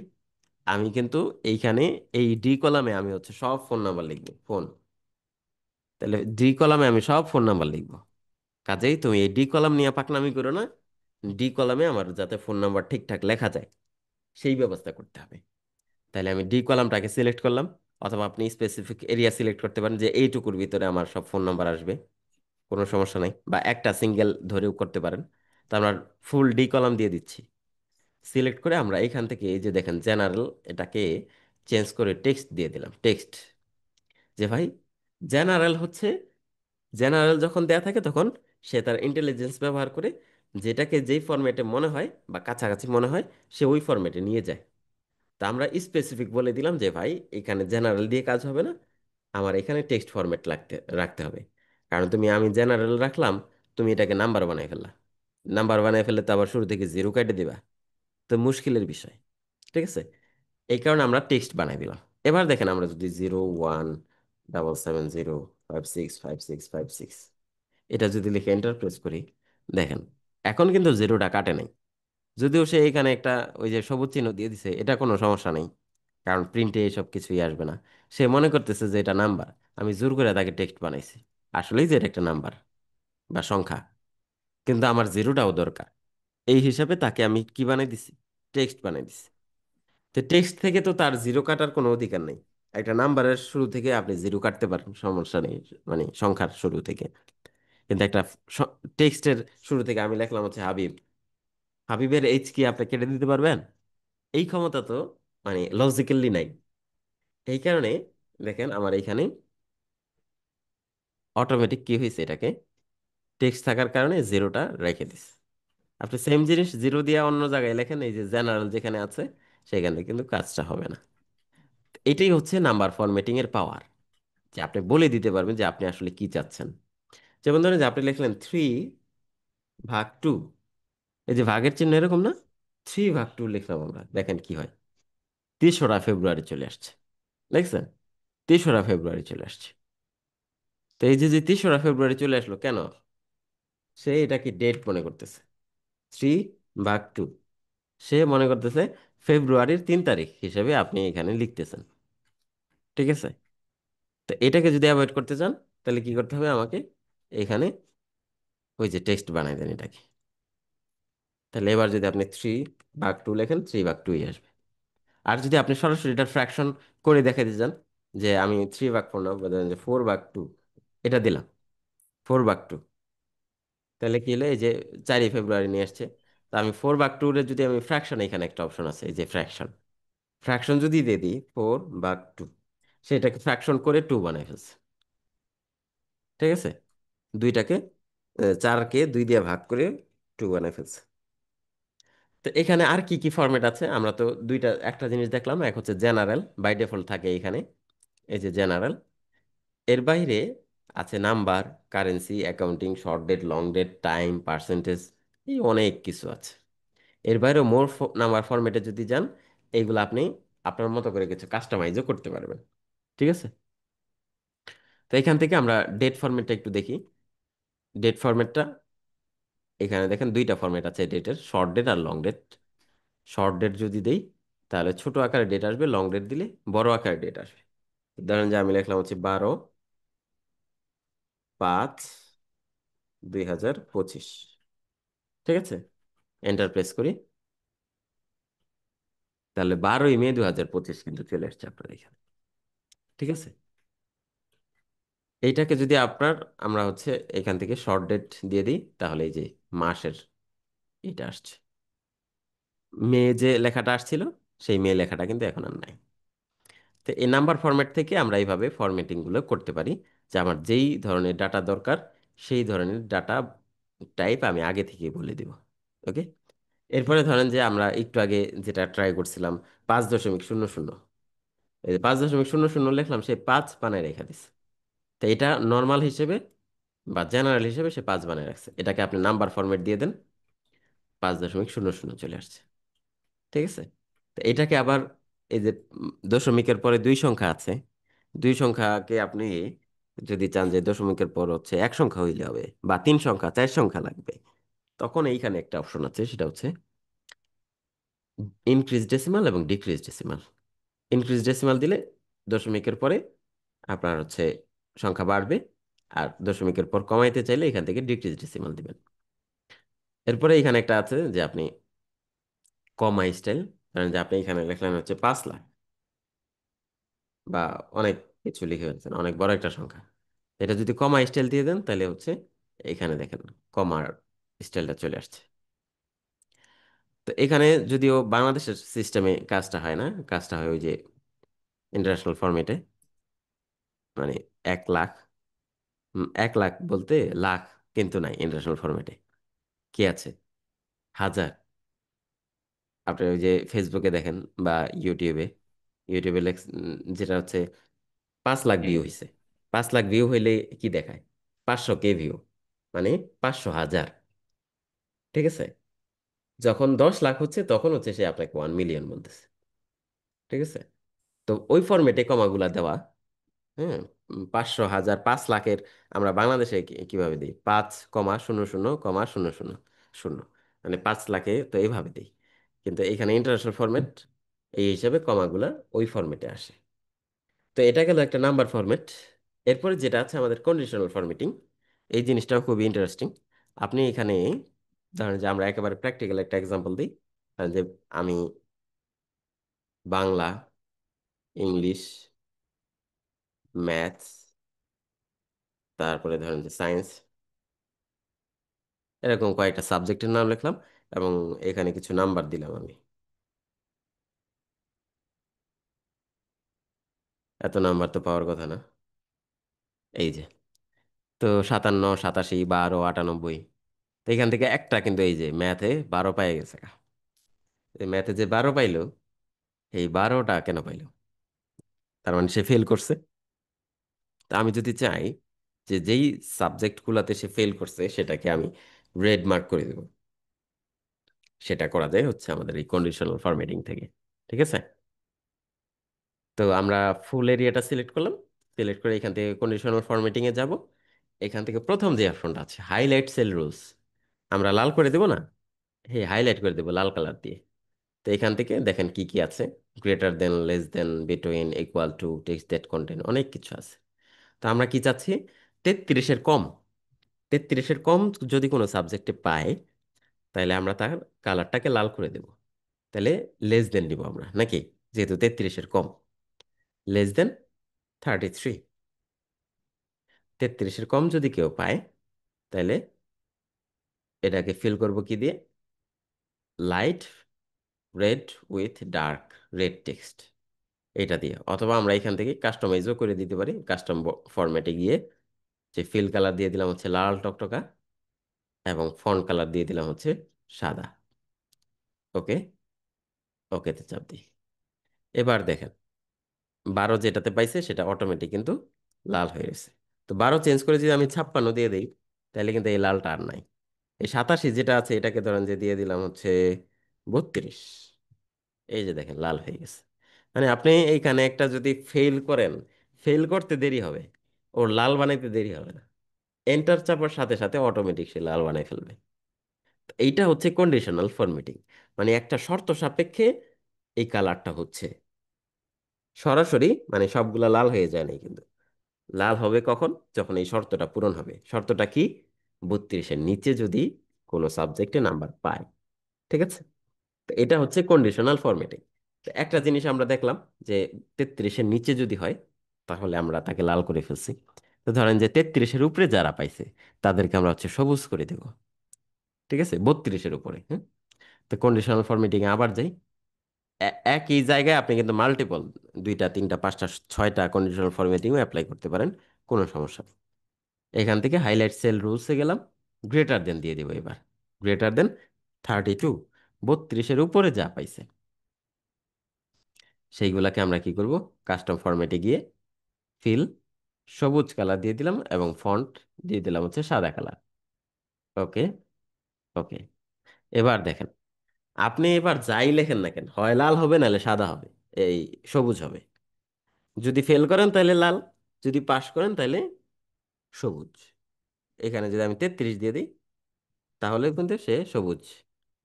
Speaker 1: আমি কিন্তু এইখানে এই ডি কলামে আমি হচ্ছে সব ফোন নাম্বার লিখবো, ফোন। তাহলে ডি কলামে আমি সব ফোন নাম্বার লিখবো। কাজেই তুমি এই ডি কলাম নিয়ে পাকনামি করো না। ডি কলামে আমার যাতে ফোন নাম্বার ঠিকঠাক লেখা যায় সেই ব্যবস্থা করতে হবে। তাহলে আমি ডি কলামটাকে সিলেক্ট করলাম, অথবা আপনি স্পেসিফিক এরিয়া সিলেক্ট করতে পারেন যে এইটুকুর ভিতরে আমার সব ফোন নাম্বার আসবে, কোনো সমস্যা নাই। বা একটা সিঙ্গেল ধরেও করতে পারেন। তো আমরা ফুল ডি কলাম দিয়ে দিচ্ছি। সিলেক্ট করে আমরা এখান থেকে এই যে দেখেন জেনারেল, এটাকে চেঞ্জ করে টেক্সট দিয়ে দিলাম, টেক্সট। যে ভাই জেনারেল হচ্ছে, জেনারেল যখন দেয়া থাকে তখন সে তার ইন্টেলিজেন্স ব্যবহার করে যেটাকে যেই ফরম্যাটে মনে হয় বা কাছাকাছি মনে হয় সে ওই ফরম্যাটে নিয়ে যায়। তা আমরা স্পেসিফিক বলে দিলাম যে ভাই এখানে জেনারেল দিয়ে কাজ হবে না, আমার এখানে টেক্সট ফরম্যাট রাখতে হবে। কারণ আমি জেনারেল রাখলাম, তুমি এটাকে নাম্বার বানাই ফেললা। নাম্বার বানাই ফেললে তো আবার শুরু থেকে জিরো কেটে দিবা, তো মুশকিলের বিষয়। ঠিক আছে? এই কারণে আমরা টেক্সট বানাই দিলাম। এবার দেখেন আমরা যদি 0177056565 এটা যদি লিখে এন্টার প্রেস করি, দেখেন এখন কিন্তু জিরোটা কাটে নাই। যদিও সে এখানে একটা ওই যে সবুজ চিহ্ন দিয়ে দিছে, এটা কোনো সমস্যা নেই, কারণ প্রিন্টে এসব কিছুই আসবে না। সে মনে করতেছে যে এটা নাম্বার, আমি জোর করে তাকে টেক্সট বানাইছি, আসলেই যে এটা একটা নাম্বার বা সংখ্যা, কিন্তু আমার জিরোটাও দরকার। এই হিসাবে তাকে আমি কি বানাই দিছি, টেক্সট বানাই দিছি। তো টেক্সট থেকে তো তার জিরো কাটার কোনো অধিকার নেই। একটা নাম্বারের শুরু থেকে আপনি জিরো কাটতে পারেন, সমস্যা নেই, মানে সংখ্যার শুরু থেকে। কিন্তু একটা টেক্সটের শুরু থেকে আমি লিখলাম হচ্ছে হাবিব, হাবিবের এইচ কি আপনি কেটে দিতে পারবেন? এই ক্ষমতা তো মানে লজিক্যালি নাই। এই কারণে দেখেন আমার এইখানে অটোমেটিক কি হয়েছে, এটাকে টেক্সট থাকার কারণে জিরোটা রেখে দিছে। আপনি সেম জিনিস জিরো দিয়ে অন্য জায়গায় লেখেন, এই যে জেনারেল যেখানে আছে সেখানে কিন্তু কাজটা হবে না। এটাই হচ্ছে নাম্বার ফরম্যাটিং এর পাওয়ার, যে আপনি বলে দিতে পারবেন যে আপনি আসলে কি চাচ্ছেন। যেমন ধরেন যে আপনি লিখলেন 3/2, এই যে ভাগের চিহ্ন এরকম না, 3/2 লিখলাম আমরা, দেখেন কি হয়, 3রা ফেব্রুয়ারি চলে আসছে। দেখছেন? 3রা ফেব্রুয়ারি চলে আসছে। তো এই যে যে 3রা ফেব্রুয়ারি চলে আসলো কেন? সে এটাকে ডেট মনে করতেছে, 3/2, সে মনে করতেছে ফেব্রুয়ারির 3 তারিখ হিসেবে আপনি এখানে লিখতেছেন। ঠিক আছে? তো এটাকে যদি অ্যাভয়েড করতে চান, তাহলে কি করতে হবে আমাকে, এখানে ওই যে টেক্সট বানাই দেন এটাকে। তাহলে এবার যদি আপনি 3/2 লেখেন, 3/2ই আসবে। আর যদি আপনি সরাসরি এটা ফ্র্যাকশন করে দেখাতে চান, যে আমি 3/4 না, বলেন যে 4/2 এটা দিলাম, 4/2, তাহলে কি হলো, এই যে 4ই ফেব্রুয়ারি নিয়ে আসছে। তা আমি 4/2 এর যদি আমি ফ্র্যাকশন, এখানে একটা অপশন আছে এই যে ফ্র্যাকশন, ফ্র্যাকশন যদি দিয়ে দিই 4/2, সেটাকে ফ্র্যাকশন করে 2 বানাই ফেলছে। ঠিক আছে, দুইটাকে 4কে 2 দিয়ে ভাগ করে 2 বানাই ফেলছে। তো এখানে আর কি কি ফরম্যাট আছে, আমরা তো দুইটা, একটা জিনিস দেখলাম, এক হচ্ছে জেনারেল, বাই ডিফল্ট থাকে এখানে, এই যে জেনারেল। এর বাইরে আছে number, currency, accounting, short date, long date, time, percentage, এই অনেক কিছু আছে। এর বাইরেও মোর নাম্বার ফরম্যাটে যদি যান, এইগুলো আপনি আপনার মতো করে কিছু কাস্টমাইজও করতে পারবেন। ঠিক আছে, তো এখান থেকে আমরা ডেট ফরম্যাটটা একটু দেখি। ডেট ফরম্যাটটা এখানে দেখেন দুইটা ফরম্যাট আছে ডেটের, শর্ট ডেট আর লং ডেট। শর্ট ডেট যদি দেই, তাহলে ছোট আকারে ডেট আসবে, লং ডেট দিলে বড় আকারে ডেট আসবে। ধরেন যে আমি লিখলাম হচ্ছে 12/5/2025। ঠিক আছে, এন্টার প্রেস করি, তাহলে 12ই মে 2025 কিন্তু চলে আসছে আপনার এখানে। ঠিক আছে, এইটাকে যদি আপনার, আমরা হচ্ছে এখান থেকে শর্ট ডেট দিয়ে দিই, তাহলে এই যে মাসের এটা আসছে। মে যে লেখাটা আসছিল, সেই মে লেখাটা কিন্তু এখন আর নাই। তো এই নাম্বার ফরম্যাট থেকে আমরা এইভাবে ফরম্যাটিং গুলো করতে পারি, যে আমার যেই ধরনের ডাটা দরকার, সেই ধরনের ডাটা টাইপ আমি আগে থেকেই বলে দিব। ওকে, এরপরে ধরেন যে আমরা একটু আগে যেটা ট্রাই করছিলাম, 5.00, এই যে 5.00 লিখলাম, সে 5 বানায় রেখে দিছে। তো এটা নর্মাল হিসেবে বা জেনারেল হিসেবে সে 5 বানায় রাখছে, এটাকে আপনি নাম্বার ফরম্যাট দিয়ে দেন, 5.00 চলে আসছে। ঠিক আছে, তো এটাকে আবার এই যে দশমিকের পরে দুই সংখ্যা আছে, দুই সংখ্যাকে আপনি যদি চান যে দশমিকের পর হচ্ছে এক সংখ্যা হইলে হবে, বা তিন সংখ্যা, চার সংখ্যা লাগবে, তখন এইখানে একটা অপশন আছে, সেটা হচ্ছে ইনক্রিজ ডেসিমাল এবং ডিক্রিজ ডেসিমাল। ইনক্রিজ ডেসিমাল দিলে দশমিকের পরে আপনার হচ্ছে সংখ্যা বাড়বে, আর দশমিকের পর কমাইতে চাইলে এখান থেকে ডিক্রিজ ডেসিমাল দিবেন। এরপরে এখানে একটা আছে যে আপনি কমা স্টাইল, ধরেন যে আপনি এখানে লিখলেন হচ্ছে 5 লাখ, বা অনেক কিছু লিখে ফেলছেন, অনেক বড় একটা সংখ্যা, এটা যদি কমা স্টাইল দিয়ে দেন, তাহলে হচ্ছে এখানে দেখেন কমার স্টাইলটা চলে আসছে। তো এখানে যদিও বাংলাদেশের সিস্টেমে কাজটা হয় না, কাজটা হয় ওই যে ইন্টারন্যাশনাল ফরম্যাটে, মানে 1 লাখ, 1 লাখ বলতে লাখ কিন্তু নাই ইন্টারন্যাশনাল ফরম্যাটে। কি আছে, হাজার। আপনি ওই যে ফেসবুকে দেখেন বা ইউটিউবে, ইউটিউবে যেটা হচ্ছে 5 লাখ ভিউ হয়েছে, 5 লাখ ভিউ হইলে কি দেখায়, 500K ভিউ, মানে 500,000। ঠিক আছে, যখন 10 লাখ হচ্ছে, তখন হচ্ছে সে আপনাকে 1 মিলিয়ন বলতেছে। ঠিক আছে, তো ওই ফরম্যাটে কমাগুলা দেওয়া। হ্যাঁ, 500, 1000, 5 লাখের আমরা বাংলাদেশে কিভাবে দিই, 5,00,00,000,000, মানে 5 লাখে তো এইভাবে দিই, কিন্তু এখানে ইন্টারন্যাশনাল ফরম্যাট এই হিসাবে কমাগুলা ওই ফরম্যাটে আসে। তো এটা গেল একটা নাম্বার ফরম্যাট। এরপরে যেটা আছে আমাদের কন্ডিশনাল ফরম্যাটিং, এই জিনিসটাও খুবই ইন্টারেস্টিং। আপনি এখানে ধরেন যে আমরা একেবারে প্র্যাকটিক্যাল একটা এক্সাম্পল দিই, ধরেন যে আমি বাংলা, ইংলিশ, ম্যাথস, তারপরে ধরেন যে সায়েন্স, এরকম কয়েকটা সাবজেক্টের নাম লিখলাম, এবং এখানে কিছু নাম্বার দিলাম আমি। এত নাম্বার তো পাওয়ার কথা না, এই যে, তো 57, 87, 12, 98, তো এখান থেকে একটা কিন্তু এই যে ম্যাথে 12 পেয়ে গেছে। এই ম্যাথে যে 12 পাইলো, এই 12টা কেন পাইলো, তার মানে সে ফেল করছে। তা আমি যদি চাই যে যেই সাবজেক্টগুলোতে সে ফেল করছে সেটাকে আমি রেড মার্ক করে দেব, সেটা করা যায় হচ্ছে আমাদের এই কন্ডিশনাল ফরম্যাটিং থেকে। ঠিক আছে, তো আমরা ফুল এরিয়াটা সিলেক্ট করলাম, সিলেক্ট করে এখান থেকে কন্ডিশনাল ফরম্যাটিং এ যাব। এখান থেকে প্রথম যে অপশনটা আছে হাইলাইট সেল রুলস, আমরা লাল করে দেব না, হ্যাঁ হাইলাইট করে দেব লাল কালার দিয়ে। তো এখান থেকে দেখেন কি কি আছে, greater than, less than, between, equal to, text that content, অনেক কিছু আছে। তো আমরা কি চাচ্ছি, 33-এর কম, 33-এর কম যদি কোনো সাবজেক্টে পাই, তাহলে আমরা তার কালারটাকে লাল করে দেব। তাহলে লেস দেন দিব আমরা নাকি, যেহেতু 33-এর কম, লেস দেন 33, 33-এর কম যদি কেউ পায়, তাহলে এটাকে ফিল করব কি দিয়ে? Light red with dark red text, এটা দিয়ে। অথবা আমরা এখান থেকে কাস্টমাইজও করে দিতে পারি। কাস্টম ফরম্যাটে গিয়ে যে ফিল কালার দিয়ে দিলাম হচ্ছে লাল টকটকা, এবং ফন্ট কালার দিয়ে দিলাম হচ্ছে সাদা। ওকে, ওকেতে চাপ দিই। এবার দেখেন 12 যেটাতে পাইছে সেটা অটোমেটিক কিন্তু লাল হয়ে গেছে। তো 12 চেঞ্জ করে যদি আমি 56 দিয়ে দিই, তাহলে কিন্তু এই লালটা আর নাই। এই 87 যেটা আছে এটাকে ধরেন যে দিয়ে দিলাম হচ্ছে 32, এই যে দেখেন লাল হয়ে গেছে। মানে আপনি এইখানে একটা যদি ফেল করেন, ফেল করতে দেরি হবে, ওর লাল বানাইতে দেরি হবে না। এন্টার চাপার সাথে সাথে অটোমেটিক সে লাল বানাই ফেলবে। তো এইটা হচ্ছে কন্ডিশনাল ফরম্যাটিং, মানে একটা শর্ত সাপেক্ষে এই কালারটা হচ্ছে। সরাসরি মানে সবগুলা লাল হয়ে যায় না কিন্তু। লাল হবে কখন? যখন এই শর্তটা পূরণ হবে। শর্তটা কি? 32-এর নিচে যদি কোনো সাবজেক্টে নাম্বার পায়। ঠিক আছে? তো এটা হচ্ছে কন্ডিশনাল ফরম্যাটিং। তো একটা জিনিস আমরা দেখলাম যে 33-এর নিচে যদি হয় তাহলে আমরা তাকে লাল করে ফেলছি। তো ধরেন যে 33-এর উপরে যারা পাইছে তাদেরকে আমরা হচ্ছে সবুজ করে দেব। ঠিক আছে? 32-এর উপরে, হ্যাঁ। তো কন্ডিশনাল ফরম্যাটিং এ আবার যাই। একই জায়গায় আপনি কিন্তু মাল্টিপল, 2টা 3টা 5টা 6টা কন্ডিশনাল ফরম্যাটিংও অ্যাপ্লাই করতে পারেন, কোনো সমস্যা নেই। এখান থেকে হাইলাইট সেল রুলসে গেলাম, গ্রেটার দেন দিয়ে দিব এবার। গ্রেটার দেন 32, 32-এর উপরে যা পাইছে সেইগুলাকে আমরা কি করব? কাস্টম ফরম্যাটে গিয়ে ফিল সবুজ কালার দিয়ে দিলাম এবং ফন্ট দিয়ে দিলাম হচ্ছে সাদা কালার। ওকে, ওকে। এবার দেখেন, আপনি এবার যাই লেখেন না কেন, হয় লাল হবে নাহলে সাদা হবে, এই সবুজ হবে। যদি ফেল করেন তাহলে লাল, যদি পাস করেন তাহলে সবুজ। এখানে যদি আমি 33 দিয়ে দিই তাহলে কিন্তু সে সবুজ।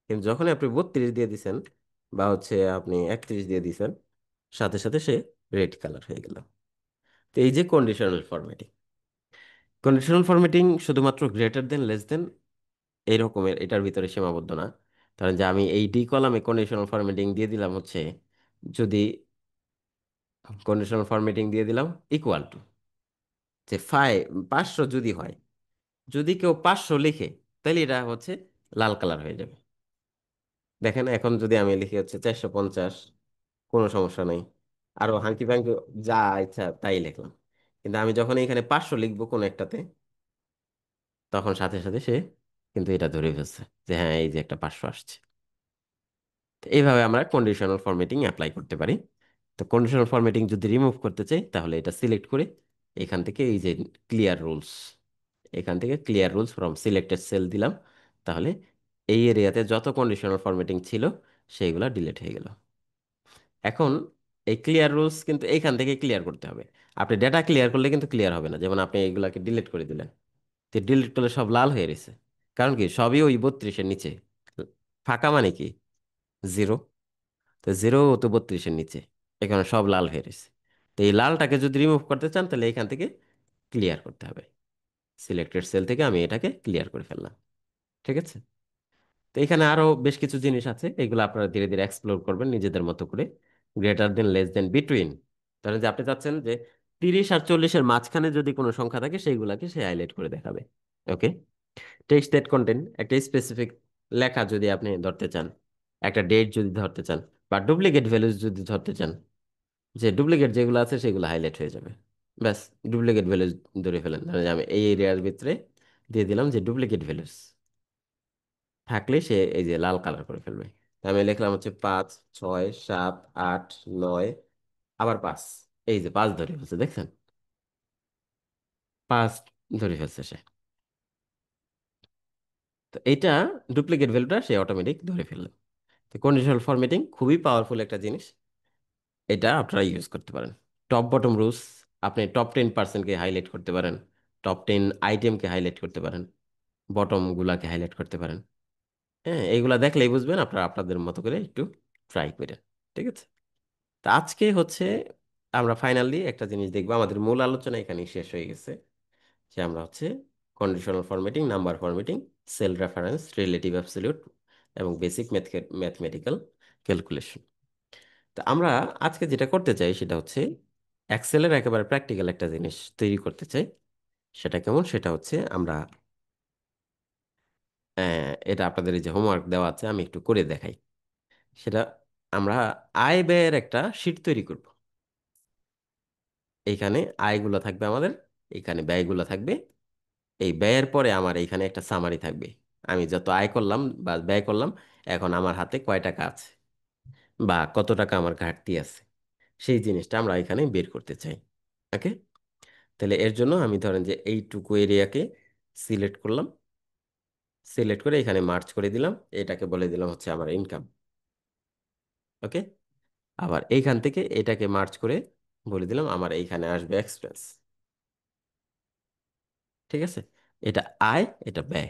Speaker 1: কিন্তু যখন আপনি 32 দিয়ে দিছেন বা হচ্ছে আপনি 31 দিয়ে দিছেন, সাথে সাথে সে রেড কালার হয়ে গেল। তো এই যে কন্ডিশনাল ফরম্যাটিং, কন্ডিশনাল ফরম্যাটিং শুধুমাত্র গ্রেটার দেন লেস দেন এই রকমের এটার ভিতরে সীমাবদ্ধ না। কারণ যে আমি এই ডি কলামে কন্ডিশনাল ফরম্যাটিং দিয়ে দিলাম হচ্ছে, যদি কন্ডিশনাল ফরম্যাটিং দিয়ে দিলাম ইকুয়াল টু যে 500 যদি হয়, যদি কেউ 500 লিখে তাহলে এটা হচ্ছে লাল কালার হয়ে যাবে। দেখেন এখন যদি আমি লিখি হচ্ছে 450, কোনো সমস্যা নেই। আরো হাঙ্কি পাঙ্কি যা ইচ্ছা তাই লিখলাম। কিন্তু আমি যখন এখানে 500 লিখবো কোনো একটাতে, তখন সাথে সাথে সে কিন্তু এটা ধরে ফেলছে যে হ্যাঁ এই যে একটা 500 আসছে। তো এইভাবে আমরা কন্ডিশনাল ফরম্যাটিং অ্যাপ্লাই করতে পারি। তো কন্ডিশনাল ফরম্যাটিং যদি রিমুভ করতে চাই তাহলে এটা সিলেক্ট করে এখান থেকে এই যে ক্লিয়ার রুলস, এখান থেকে clear rules from selected sell দিলাম। তাহলে এই এরিয়াতে যত কন্ডিশনাল ফরম্যাটিং ছিল সেইগুলা ডিলিট হয়ে গেল। এখন এই ক্লিয়ার রুলস কিন্তু এইখান থেকে ক্লিয়ার করতে হবে। আপনি ডেটা ক্লিয়ার করলে কিন্তু ক্লিয়ার হবে না। যেমন আপনি এইগুলাকে ডিলিট করে দিলেন, তো ডিলিট করলে সব লাল হয়ে গেছে। কারণ কি? সবই ওই 32-এর নিচে। ফাঁকা মানে কি? জিরো। তো জিরো তো 32-এর নিচে, এখানে সব লাল হয়ে গেছে। তো এই লালটাকে যদি রিমুভ করতে চান তাহলে এখান থেকে ক্লিয়ার করতে হবে। সিলেক্টেড সেল থেকে আমি এটাকে ক্লিয়ার করে ফেললাম। ঠিক আছে? তো এখানে আরো বেশ কিছু জিনিস আছে, এগুলো আপনারা ধীরে ধীরে এক্সপ্লোর করবেন নিজেদের মতো করে। Greater than less than between, তাহলে যে আপনি চাচ্ছেন যে 30 আর 40-এর মাঝখানে যদি কোনো সংখ্যা থাকে সেইগুলাকে সে হাইলাইট করে দেখাবে। ওকে। টেক্সট ডেট কন্টেন্ট, একটা স্পেসিফিক লেখা যদি আপনি ধরতে চান, একটা ডেট যদি ধরতে চান, বা ডুপ্লিকেট ভ্যালুজ যদি ধরতে চান, যে ডুপ্লিকেট যেগুলো আছে সেগুলো হাইলাইট হয়ে যাবে। ব্যাস, ডুপ্লিকেট ভ্যালুজ ধরে ফেলেন। তাহলে আমি এই এরিয়ার ভিতরে দিয়ে দিলাম যে ডুপ্লিকেট ভ্যালুজ থাকলে সে এই যে লাল কালার করে ফেলবে। তা আমি লিখলাম হচ্ছে 5, 6, 7, 8, 9, আবার 5। এই যে 5 ধরে ফেলছে, দেখছেন? 5 ধরে ফেলছে সে। তো এইটা ডুপ্লিকেট ভ্যালুটা সে অটোমেটিক ধরে ফেললো। তো কন্ডিশনাল ফরম্যাটিং খুবই পাওয়ারফুল একটা জিনিস, এটা আপনারা ইউজ করতে পারেন। টপ বটম রুলস, আপনি টপ 10%কে হাইলাইট করতে পারেন, টপ 10 আইটেমকে হাইলাইট করতে পারেন, বটম গুলাকে হাইলাইট করতে পারেন। হ্যাঁ, এইগুলা দেখলেই বুঝবেন। আপনারা আপনাদের মতো করে একটু ট্রাই করেন। ঠিক আছে? তা আজকে হচ্ছে আমরা ফাইনালি একটা জিনিস দেখবো, আমাদের মূল আলোচনা এখানেই শেষ হয়ে গেছে, যে আমরা হচ্ছে conditional formatting, number formatting, cell reference, relative absolute এবং বেসিক ম্যাথমেটিক্যাল ক্যালকুলেশন। তো আমরা আজকে যেটা করতে চাই সেটা হচ্ছে এক্সেলের একেবারে প্র্যাকটিক্যাল একটা জিনিস তৈরি করতে চাই। সেটা কেমন? সেটা হচ্ছে আমরা এটা আপনাদের এই যে হোমওয়ার্ক দেওয়া আছে, আমি একটু করে দেখাই সেটা। আমরা আয় ব্যয়ের একটা শীট তৈরি করব। এইখানে আয়গুলো থাকবে আমাদের, এইখানে ব্যয়গুলো থাকবে। এই ব্যয়ের পরে আমার এইখানে একটা সামারি থাকবে। আমি যত আয় করলাম বা ব্যয় করলাম, এখন আমার হাতে কয় টাকা আছে বা কত টাকা আমার ঘাটতি আছে, সেই জিনিসটা আমরা এখানে বের করতে চাই। ওকে। তাহলে এর জন্য আমি ধরেন যে এইটুকু এরিয়াকে সিলেক্ট করলাম, সিলেক্ট করে এখানে মার্চ করে দিলাম, এটাকে বলে দিলাম হচ্ছে আমার ইনকাম। ওকে। আবার এইখান থেকে এটাকে মার্চ করে বলে দিলাম আমার এইখানে আসবে এক্সপেন্স। ঠিক আছে। এটা আয়, এটা ব্যয়।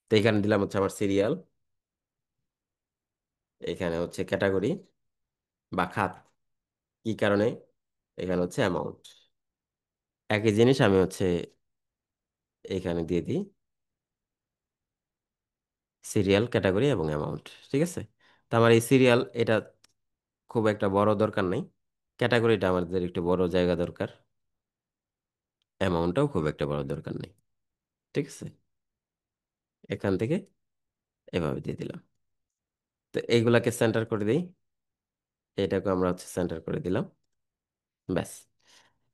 Speaker 1: তো এখানে দিলাম হচ্ছে আমার সিরিয়াল, এখানে হচ্ছে ক্যাটাগরি বা খাত, কি কারণে এখানে হচ্ছে অ্যামাউন্ট। একই জিনিস আমি হচ্ছে এখানে দিয়ে দিই সিরিয়াল, ক্যাটাগরি এবং অ্যামাউন্ট। ঠিক আছে। তো আমার এই সিরিয়াল এটা খুব একটা বড় দরকার নেই, ক্যাটাগরিটা আমাদের একটু বড় জায়গা দরকার, অ্যামাউন্টটাও খুব একটা বড় দরকার নেই। ঠিক আছে। এখান থেকে এভাবে দিয়ে দিলাম। তো এইগুলাকে সেন্টার করে দিই, এটাকে আমরা হচ্ছে সেন্টার করে দিলাম। ব্যাস।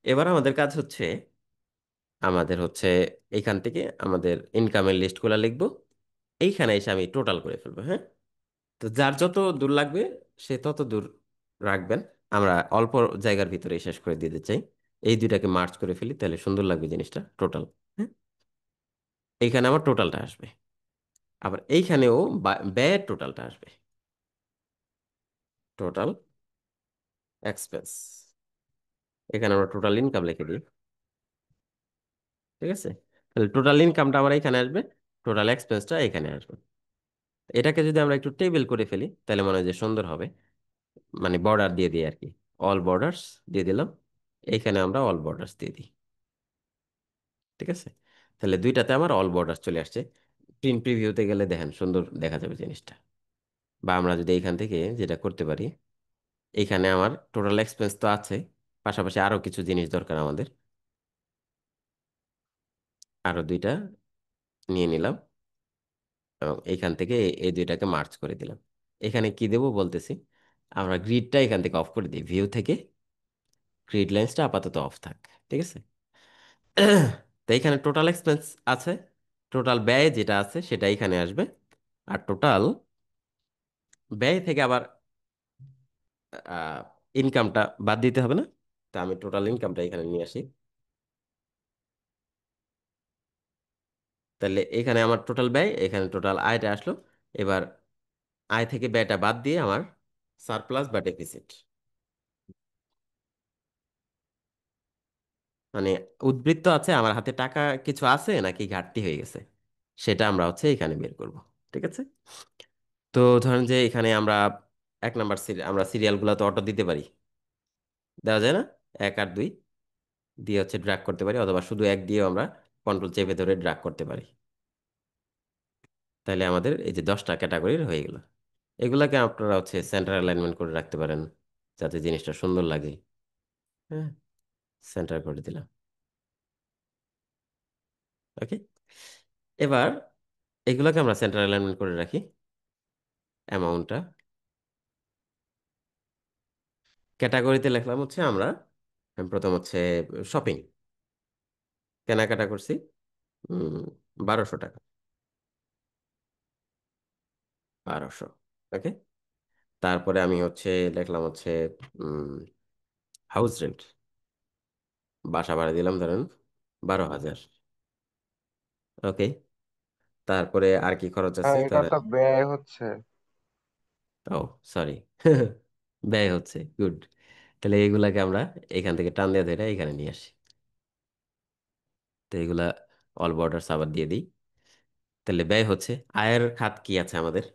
Speaker 1: এবার আমাদের কাজ হচ্ছে, আমাদের হচ্ছে এইখান থেকে আমাদের ইনকামের লিস্টগুলো লিখবো, এইখানে এসে আমি টোটাল করে ফেলবো। হ্যাঁ। তো যার যত দূর লাগবে সে তত দূর রাখবেন। আমরা অল্প জায়গার ভিতরে শেষ করে দিতে চাই। এই দুইটাকে মার্চ করে ফেলি, তাহলে সুন্দর লাগবে জিনিসটা টোটাল। হ্যাঁ। এইখানে আমার টোটালটা আসবে। আবার এইখানেও ব্যয়ের টোটালটা আসবে, টোটাল এক্সপেন্স। এখানে আমরা টোটাল ইনকাম লিখে দিই। ঠিক আছে। তাহলে টোটাল ইনকামটা আমার এখানে আসবে, টোটাল এক্সপেন্সটা এখানে আসবে। এটাকে যদি আমরা একটু টেবিল করে ফেলি তাহলে মনে হয় যে সুন্দর হবে। মানে বর্ডার দিয়ে দিই আর কি, অল বর্ডার্স দিয়ে দিলাম। এইখানে আমরা অল বর্ডার্স দিয়ে দিই। ঠিক আছে। তাহলে দুইটাতে আমার অল বর্ডার্স চলে আসছে। প্রিন্ট প্রিভিউতে গেলে দেখেন সুন্দর দেখা যাবে জিনিসটা। বা আমরা যদি এইখান থেকে যেটা করতে পারি, এইখানে আমার টোটাল এক্সপেন্স তো আছে, পাশাপাশি আরো কিছু জিনিস দরকার আমাদের। আরো দুইটা নিয়ে নিলাম এবং এইখান থেকে এই দুইটাকে মার্চ করে দিলাম। এখানে কি দেবো বলতেছি, আমরা গ্রিডটা এখান থেকে অফ করে দিই, ভিউ থেকে গ্রিড লাইন্সটা আপাতত অফ থাক। ঠিক আছে। তো এখানে টোটাল এক্সপেন্স আছে, টোটাল ব্যয় যেটা আছে সেটা এখানে আসবে। আর টোটাল ব্যয় থেকে আবার ইনকামটা বাদ দিতে হবে না? তা আমি টোটাল ইনকামটা এখানে নিয়ে আসি। তাহলে এখানে আমার টোটাল ব্যয়, এখানে টোটাল আয়টা আসলো। এবার আয় থেকে ব্যয়টা বাদ দিয়ে আমার সারপ্লাস বা ডেফিসিট, মানে উদ্বৃত্ত আছে আমার হাতে, টাকা কিছু আছে নাকি ঘাটতি হয়ে গেছে, সেটা আমরা হচ্ছে এখানে বের করব। ঠিক আছে। তো ধরেন যে এখানে আমরা 1 নাম্বার আমরা সিরিয়ালগুলো তো অটো দিতে পারি, দেওয়া যায় না? 1 আর 2 দিয়ে হচ্ছে ড্র্যাগ করতে পারি, অথবা শুধু 1 দিয়েও আমরা কন্ট্রোল চেপে ধরে ড্র্যাগ করতে পারি। তাহলে আমাদের এই যে 10টা ক্যাটাগরির হয়ে গেল। এগুলাকে আপনারা হচ্ছে সেন্টার অ্যালাইনমেন্ট করে রাখতে পারেন যাতে জিনিসটা সুন্দর লাগে। হ্যাঁ। সেন্টার করে দিলাম। ওকে। এবার এগুলোকে আমরা সেন্টার অ্যালাইনমেন্ট করে রাখি। অ্যামাউন্টটা ক্যাটাগরিতে লিখলাম হচ্ছে আমরা প্রথম হচ্ছে শপিং, কেনাকাটা করছি 1200 টাকা, 1200। ওকে। তারপরে আমি হচ্ছে লিখলাম হচ্ছে হাউস রেন্ট, বাসা ভাড়া দিলাম ধরেন 12,000। ওকে। তারপরে আর কি খরচ আছে
Speaker 2: হ্যাঁ, এটা
Speaker 1: ধরেন,
Speaker 2: তো ব্যয় হচ্ছে।
Speaker 1: ও সরি, ব্যয় হচ্ছে, গুড। তাহলে এইগুলাকে আমরা এখান থেকে টান দিয়ে ধরে এখানে নিয়ে আসি। তো এগুলা অল বর্ডার্স আবার দিয়ে দিই। তাহলে ব্যয় হচ্ছে, আয়ের খাত কি আছে আমাদের?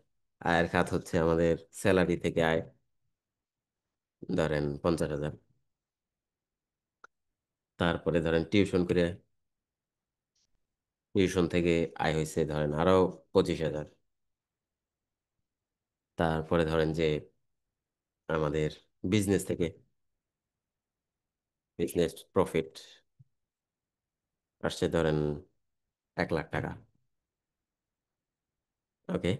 Speaker 1: আয়ের খাত হচ্ছে আমাদের স্যালারি থেকে আয়, ধরেন 50,000। তারপরে ধরেন টিউশন করে, টিউশন থেকে আয় হয়েছে ধরেন আরো 25,000। তারপরে ধরেন যে আমাদের বিজনেস থেকে, বিজনেস প্রফিট আসছে ধরেন 1 লাখ টাকা। ওকে,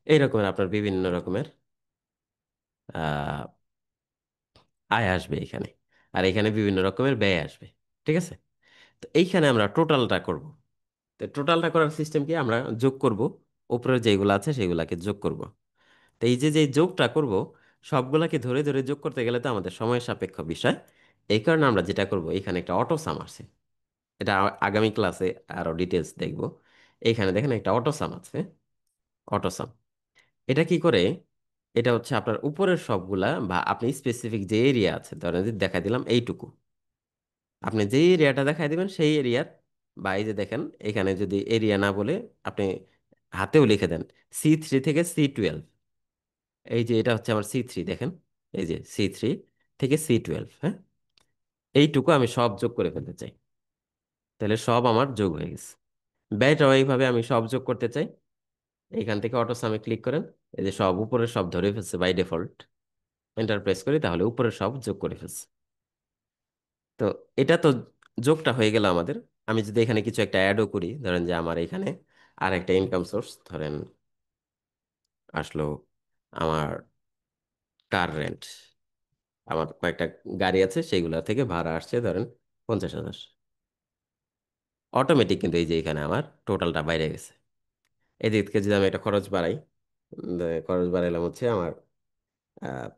Speaker 1: এই রকমের আপনার বিভিন্ন রকমের আহ, আয় আসবে এখানে, আর এখানে বিভিন্ন রকমের ব্যয় আসবে। ঠিক আছে, তো এইখানে আমরা টোটালটা করব। তো টোটালটা করার সিস্টেম কি, আমরা যোগ করব, উপরে যেগুলো আছে সেগুলাকে যোগ করব। তো এই যে যে যোগটা করব, সবগুলাকে ধরে ধরে যোগ করতে গেলে তো আমাদের সময় সাপেক্ষ বিষয়। এই কারণে আমরা যেটা করব, এখানে একটা অটো সাম আছে। এটা আগামী ক্লাসে আরো ডিটেলস দেখব। এইখানে দেখেন একটা অটো সাম আছে, অটো সাম। এটা কি করে, এটা হচ্ছে আপনার উপরের সবগুলা বা আপনি স্পেসিফিক যে এরিয়া আছে, ধরেন যে দেখা দিলাম এইটুকু, আপনি যে এরিয়াটা দেখাই দিবেন সেই এরিয়ার, বা এই যে দেখেন এখানে যদি এরিয়া না বলে আপনি হাতেও লিখে দেন, C3 থেকে C12, এই যে এটা হচ্ছে আমার C3 দেখেন, এই যে C3 থেকে C12, হ্যাঁ, এইটুকু আমি সব যোগ করে ফেলতে চাই। তাহলে সব আমার যোগ হয়ে গেছে। ব্যয়টাও এইভাবে আমি সব যোগ করতে চাই। এইখান থেকে অটো সামে ক্লিক করেন, এই যে সব উপরের সব ধরে ফেলছে বাই ডিফল্ট। এন্টার প্রেস করি, তাহলে উপরের সব যোগ করে ফেলছে। তো এটা তো যোগটা হয়ে গেল আমাদের। আমি যদি এখানে কিছু একটা অ্যাডও করি, ধরেন যে আমার এখানে আর একটা ইনকাম সোর্স ধরেন আসলো, আমার কার রেন্ট, আমার কয়েকটা গাড়ি আছে সেগুলা থেকে ভাড়া আসছে ধরেন 50,000। অটোমেটিক কিন্তু এই যে এখানে আমার টোটালটা বাইরে গেছে। এদিক থেকে যদি আমি একটা খরচ বাড়াই, খরচ বাড়াইলাম হচ্ছে আমার আহ,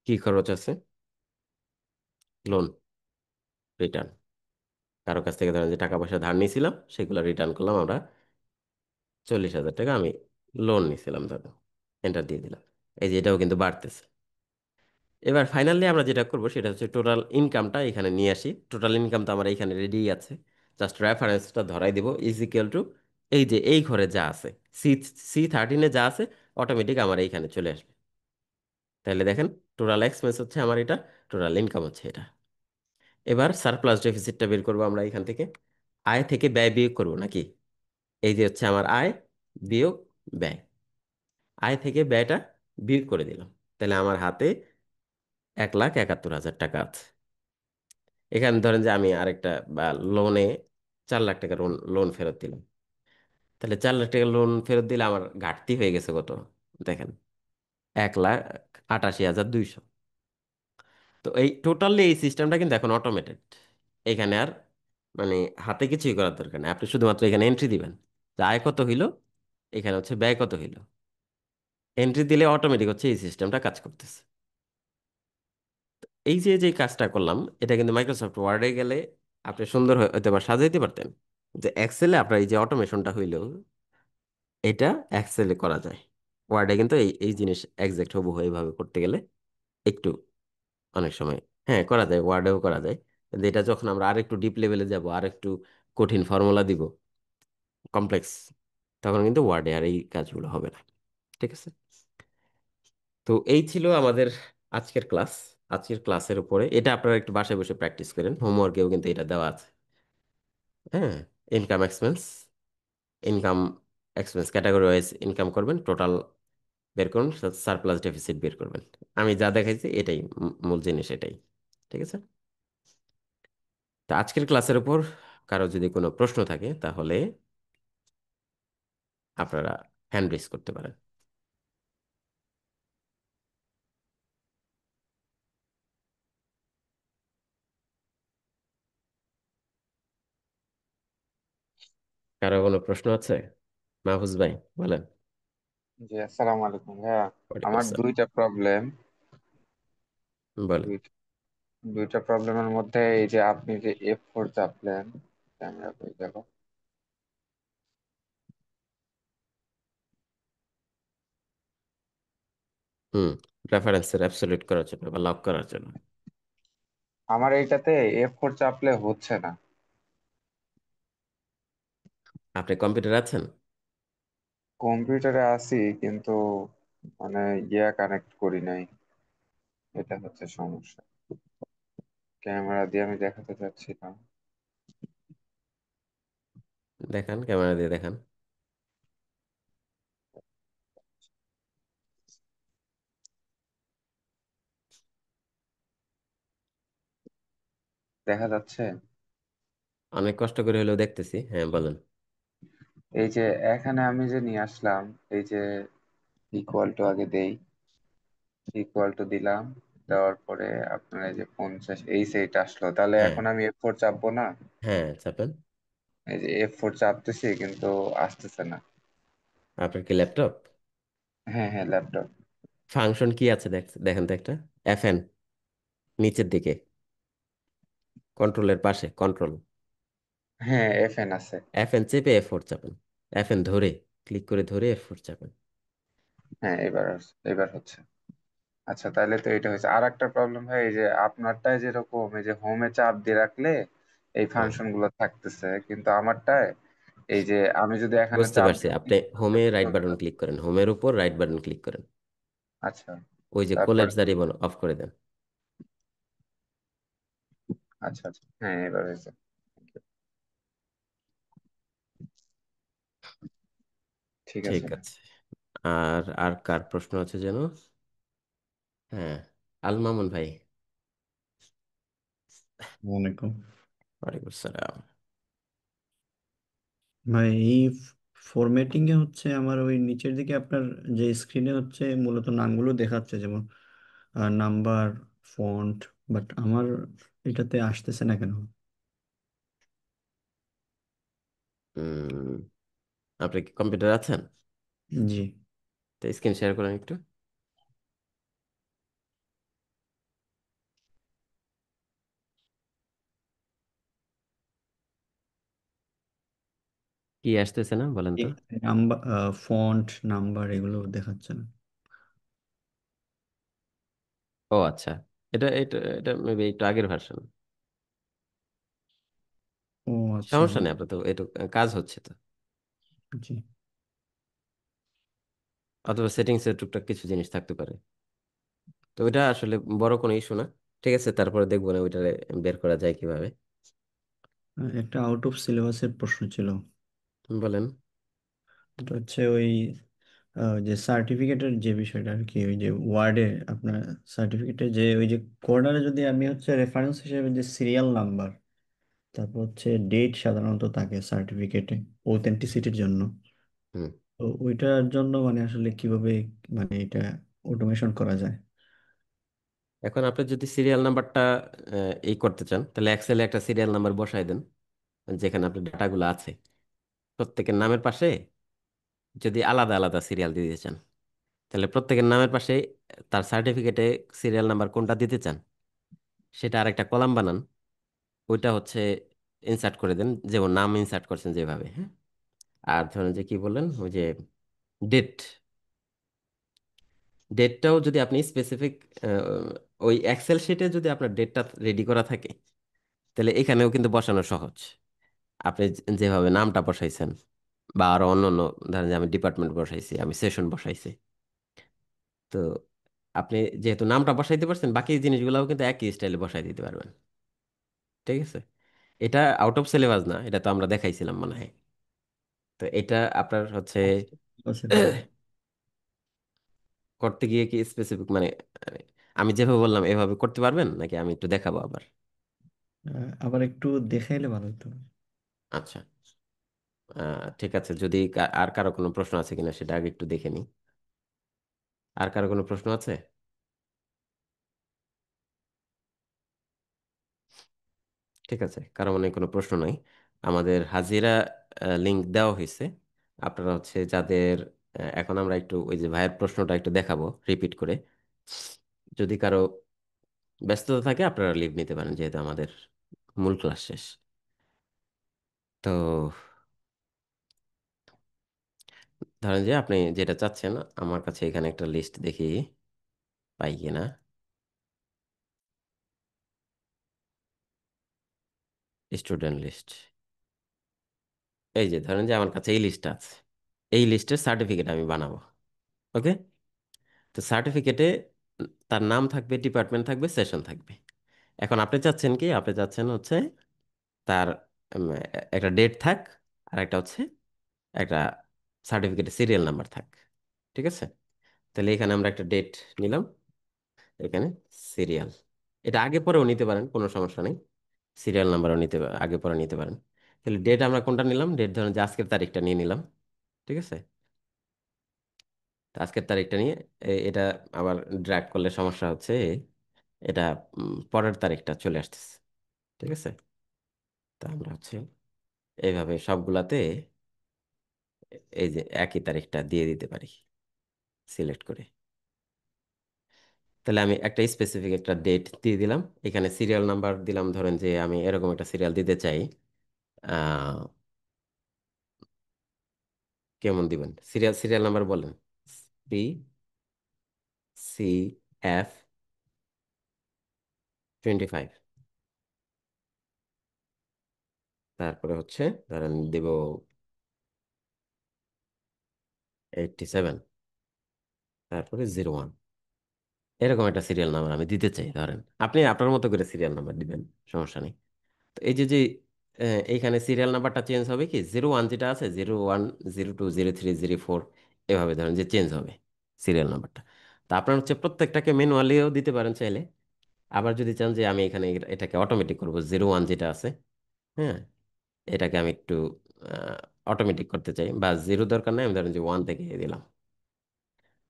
Speaker 1: কি খরচ আছে, লোন রিটার্ন, কারো কাছ থেকে ধরেন যে টাকা পয়সা ধার নিয়েছিলাম সেগুলো রিটার্ন করলাম আমরা, 40,000 টাকা আমি লোন নিয়েছিলাম ধরো, এন্টার দিয়ে দিলাম। এই যে এটাও কিন্তু বাড়তেছে। এবার ফাইনালি আমরা যেটা করব সেটা হচ্ছে টোটাল ইনকামটা এখানে নিয়ে আসি। টোটাল ইনকাম তো আমার এখানে রেডি আছে, জাস্ট রেফারেন্সটা ধরাই দিব, ইজ ইকুয়াল টু এই যে এই ঘরে যা আছে, সি C13-এ যা আছে অটোমেটিক আমার এইখানে চলে আসবে। তাহলে দেখেন টোটাল এক্সপেন্স হচ্ছে আমার এটা, টোটাল ইনকাম হচ্ছে এটা। এবার সারপ্লাস ডেফিসিটটা বের করবো আমরা এখান থেকে, আয় থেকে ব্যয় বিয়োগ করব নাকি। এই যে হচ্ছে আমার আয় বিয়োগ ব্যয়, আয় থেকে ব্যয়টা বিয়োগ করে দিলাম, তাহলে আমার হাতে 1,71,000 টাকা আছে। এখানে ধরেন যে আমি আরেকটা বা লোনে 4 লাখ টাকা লোন লোন ফেরত দিলাম, তাহলে 4 লাখ টাকা লোন ফেরত দিলে আমার ঘাটতি হয়ে গেছে কত, দেখেন 1,88,200। তো এই টোটালি এই সিস্টেমটা কিন্তু এখন অটোমেটেড। এখানে আর মানে হাতে কিছুই করার দরকার নেই, আপনি শুধুমাত্র এখানে এন্ট্রি দিবেন যে আয় কত হইলো, এখানে হচ্ছে ব্যয় কত হইলো, এন্ট্রি দিলে অটোমেটিক হচ্ছে এই সিস্টেমটা কাজ করতেছে। এই যে যে কাজটা করলাম, এটা কিন্তু মাইক্রোসফট ওয়ার্ডে গেলে আপনি সুন্দর হয়তো বা সাজাইতে পারতেন, যে এক্সেলে আপনার এই যে অটোমেশনটা হইলো, এটা এক্সেলে করা যায়। ওয়ার্ডে কিন্তু এই এই জিনিস একজ্যাক্ট হুবহু এইভাবে করতে গেলে একটু অনেক সময়, হ্যাঁ করা যায়, ওয়ার্ডেও করা যায়। কিন্তু এটা যখন আমরা আরেকটু ডিপ লেভেলে যাব, আরেকটু কঠিন ফর্মুলা দিব, কমপ্লেক্স, তখন কিন্তু ওয়ার্ডে আর এই কাজগুলো হবে না। ঠিক আছে, তো এই ছিল আমাদের আজকের ক্লাস। আজকের ক্লাসের উপরে এটা আপনারা একটু বাসায় বসে প্র্যাকটিস করেন, হোমওয়ার্কেও কিন্তু এটা দেওয়া আছে। হ্যাঁ, income expense, income expense category wise income করবেন, টোটাল বের করুন, সারপ্লাস ডেফিসিট বের করবেন। আমি যা দেখাইছি এটাই মূল জিনিস এটাই। ঠিক আছে, তো আজকের ক্লাসের উপর কারো যদি কোনো প্রশ্ন থাকে তাহলে আপনারা হ্যান্ড রেজ করতে পারেন। কারো কোনো প্রশ্ন আছে? মাহফুজ ভাই বলেন।
Speaker 2: জি, আসসালামু আলাইকুম ভাইয়া।
Speaker 1: ওয়ালাইকুম
Speaker 2: আমার
Speaker 1: আসসালাম।
Speaker 2: দুইটা প্রবলেম।
Speaker 1: বলেন।
Speaker 2: দুইটা দুইটা প্রবলেমের মধ্যে এই যে আপনি যে F4 চাপলেন, ক্যামেরা কই গেল?
Speaker 1: হুম, রেফারেন্সের অ্যাবসলিউট করার জন্য বা লক করার জন্য।
Speaker 2: আমার এইটাতে F4 চাপলে হচ্ছে না।
Speaker 1: আপনি কম্পিউটার আছেন?
Speaker 2: কম্পিউটারে আছি কিন্তু মানে কানেক্ট করি নাই, এটা হচ্ছে সমস্যা। ক্যামেরা দিয়ে আমি দেখাতে চাচ্ছিলাম।
Speaker 1: দেখান, ক্যামেরা দিয়ে দেখান।
Speaker 2: দেখা যাচ্ছে?
Speaker 1: অনেক কষ্ট করে হলেও দেখতেছি, হ্যাঁ বলেন।
Speaker 2: এই যে এখানে আমি যে নিয়ে আসলাম, এই যে ইকুয়াল টু আগে দেই, ইকুয়াল টু দিলাম, দেওয়ার পরে আপনার এই যে 50 এই সেইটা আসলো, তাহলে
Speaker 1: হ্যাঁ,
Speaker 2: এখন আমি F4 চাপবো না?
Speaker 1: হ্যাঁ চাপেন।
Speaker 2: এই যে F4 চাপতেছি কিন্তু আসতেছে না।
Speaker 1: আপনার কি ল্যাপটপ?
Speaker 2: হ্যাঁ হ্যাঁ, ল্যাপটপ।
Speaker 1: ফাংশন কি আছে দেখেন তো একটা। FN, নিচের দিকে, কন্ট্রোলের পাশে কন্ট্রোল।
Speaker 2: হ্যাঁ, FN আছে।
Speaker 1: FN চেপে F4 চাপেন। FN ধরে, ক্লিক করে ধরে F4 চাপেন।
Speaker 2: হ্যাঁ, এবার হচ্ছে। আচ্ছা, তাহলে তো এটা হয়েছে। আর একটা প্রবলেম হয়, এই যে আপনারটায় যেরকম এই যে হোমে চাপ দিয়ে রাখলে এই
Speaker 1: হ্যাঁ,
Speaker 2: ফাংশন গুলো থাকতেছে, কিন্তু আমারটায় এই যে আমি যদি এখানে
Speaker 1: বুঝতে
Speaker 2: চাপ
Speaker 1: পারছি।
Speaker 2: দিই
Speaker 1: আপনি হোমে রাইট
Speaker 2: চলে
Speaker 1: বাটন
Speaker 2: যাবে।
Speaker 1: ক্লিক করেন, হোমের উপর রাইট বাটন ক্লিক করেন।
Speaker 2: আচ্ছা,
Speaker 1: ওই যে
Speaker 2: তারপরে?
Speaker 1: কোলাপস দাঁড়িয়ে অফ করে দেন।
Speaker 2: আচ্ছা আচ্ছা, হ্যাঁ এবার হয়েছে। ঠিক
Speaker 1: ঠিক
Speaker 2: আছে।
Speaker 1: আছে। আর আর কার প্রশ্ন আছে যেন? হ্যাঁ, আল মামুন ভাই।
Speaker 3: ওয়ালাইকুম।
Speaker 1: ওয়ালাইকুম আসসালাম।
Speaker 3: ভাই এই ফরম্যাটিং এ হচ্ছে আমার ওই নিচের দিকে আপনার যে স্ক্রিনে হচ্ছে মূলত নামগুলো দেখাচ্ছে, যেমন নাম্বার, ফন্ট, বাট আমার এটাতে আসতেছে না কেন?
Speaker 1: হুম, আপনি কি কম্পিউটার আছেন?
Speaker 3: জি।
Speaker 1: তো স্ক্রিন শেয়ার করেন একটু। কি আসতেছে না বলেন তো?
Speaker 3: নাম্বার, ফন্ট, নাম্বার এগুলো দেখাচ্ছে না।
Speaker 1: ও আচ্ছা, এটা এটা এটা মেবি একটু আগের ভার্সন।
Speaker 3: ও আচ্ছা।
Speaker 1: সমস্যা নেই, আপনার তো একটু কাজ হচ্ছে তো।
Speaker 3: জি।
Speaker 1: অথবা সেটিংস এর টুকটাক কিছু জিনিস থাকতে পারে। তো ওইটা আসলে বড় কোনো ইস্যু না। ঠিক আছে, তারপরে দেখবো না ওইটা বের করা যায় কিভাবে।
Speaker 3: একটা আউট অফ সিলেবাসের প্রশ্ন ছিল।
Speaker 1: বলেন।
Speaker 3: এটা হচ্ছে ওই যে সার্টিফিকেটের যে বিষয়টা আর কি, ওই যে ওয়ার্ডে আপনার সার্টিফিকেটে যে ওই যে কর্নারে যদি আমি হচ্ছে রেফারেন্স হিসেবে যে সিরিয়াল নাম্বার, তারপর হচ্ছে ডেট সাধারণত থাকে সার্টিফিকেটে অথেন্টিসিটির জন্য।
Speaker 1: হুম,
Speaker 3: তো ওইটার জন্য মানে আসলে কিভাবে মানে এটা অটোমেশন করা যায়?
Speaker 1: এখন আপনি যদি সিরিয়াল নাম্বারটা এই করতে চান, তাহলে এক্সেলে একটা সিরিয়াল নাম্বার বসাই দেন যেখানে আপনার ডাটাগুলো আছে। প্রত্যেকের নামের পাশে যদি আলাদা আলাদা সিরিয়াল দিতে চান, তাহলে প্রত্যেকের নামের পাশে তার সার্টিফিকেটে সিরিয়াল নাম্বার কোনটা দিতে চান সেটা আরেকটা কলাম বানান। ওইটা হচ্ছে ইনসার্ট করে দেন, যেমন নাম ইনসার্ট করছেন যেভাবে, হ্যাঁ। আর ধরেন যে কি বললেন, ওই যে ডেট, ডেটটাও যদি আপনি স্পেসিফিক ওই এক্সেল শিটে যদি আপনার ডেটটা রেডি করা থাকে, তাহলে এখানেও কিন্তু বসানো সহজ। আপনি যেভাবে নামটা বসাইছেন, বা আরো অন্য অন্য, ধরেন যে আমি ডিপার্টমেন্ট বসাইছি, আমি সেশন বসাইছি, তো আপনি যেহেতু নামটা বসাইতে পারছেন, বাকি জিনিসগুলোও কিন্তু একই স্টাইলে বসাই দিতে পারবেন। ঠিক আছে, এটা আউট অফ সিলেবাস না, এটা তো আমরা দেখাইছিলাম মনে হয়। তো এটা আপনার হচ্ছে
Speaker 3: আছে ভাই।
Speaker 1: করতে গিয়ে কি স্পেসিফিক মানে আহ, আমি যেভাবে বললাম এভাবে করতে পারবেন নাকি আমি একটু দেখাবো আবার?
Speaker 3: আবার একটু দেখাইলে ভালো হতো।
Speaker 1: আচ্ছা, ঠিক আছে, যদি আর কারো কোনো প্রশ্ন আছে কিনা সেটা আগে একটু দেখে নিই। আর কারো কোনো প্রশ্ন আছে? ঠিক আছে, কারো মনে হয় কোনো প্রশ্ন নাই। আমাদের হাজিরা লিংক দেওয়া হয়েছে। আপনারা হচ্ছে যাদের এখন আমরা একটু ওই যে ভাইয়ের প্রশ্নটা একটু দেখাবো রিপিট করে। যদি কারো ব্যস্ততা থাকে আপনারা লিভ নিতে পারেন, যেহেতু আমাদের মূল ক্লাস শেষ। তো ধরেন যে আপনি যেটা চাচ্ছেন, আমার কাছে এখানে একটা লিস্ট দেখি পাই কিনা। স্টুডেন্ট লিস্ট, এই যে ধরেন যে আমার কাছে এই লিস্টটা আছে। এই লিস্টের সার্টিফিকেট আমি বানাবো। ওকে, তো সার্টিফিকেটে তার নাম থাকবে, ডিপার্টমেন্ট থাকবে, সেশন থাকবে। এখন আপনি চাচ্ছেন কি, আপনি চাচ্ছেন হচ্ছে তার একটা ডেট থাক, আর একটা হচ্ছে একটা সার্টিফিকেটের সিরিয়াল নাম্বার থাক। ঠিক আছে, তাহলে এখানে আমরা একটা ডেট নিলাম, এখানে সিরিয়াল। এটা আগে পরেও নিতে পারেন, কোনো সমস্যা নেই। সিরিয়াল নাম্বারও নিতে আগে পরে নিতে পারেন। তাহলে ডেট আমরা কোনটা নিলাম? ডেট ধরেন যে আজকের তারিখটা নিয়ে নিলাম। ঠিক আছে, তো আজকের তারিখটা নিয়ে এটা আবার ড্র্যাগ করলে সমস্যা হচ্ছে এটা পরের তারিখটা চলে আসতেছে। ঠিক আছে, তা আমরা হচ্ছে এইভাবে সবগুলাতে এই যে একই তারিখটা দিয়ে দিতে পারি সিলেক্ট করে। তাহলে আমি একটা স্পেসিফিক একটা ডেট দিয়ে দিলাম, এখানে সিরিয়াল নাম্বার দিলাম, ধরেন যে আমি এরকম একটা সিরিয়াল দিতে চাই। আহ, কেমন দিবেন সিরিয়াল? সিরিয়াল নাম্বার বলেন। CF25। তারপরে হচ্ছে ধরেন দিব 87, তারপরে 01। এরকম একটা সিরিয়াল নাম্বার আমি দিতে চাই। ধরেন আপনি আপনার মতো করে সিরিয়াল নাম্বার দিবেন, সমস্যা নেই। তো এই যে যে এইখানে সিরিয়াল নাম্বারটা চেঞ্জ হবে কি, 01 যেটা আছে, 01, 02, 03, 04, এভাবে ধরেন যে চেঞ্জ হবে সিরিয়াল নাম্বারটা। তা আপনার হচ্ছে প্রত্যেকটাকে ম্যানুয়ালিও দিতে পারেন চাইলে। আবার যদি চান যে আমি এখানে এটাকে অটোমেটিক করবো, 01 যেটা আছে, হ্যাঁ, এটাকে আমি একটু অটোমেটিক করতে চাই, বা জিরো দরকার নাই, আমি ধরেন যে 1 থেকে দিলাম।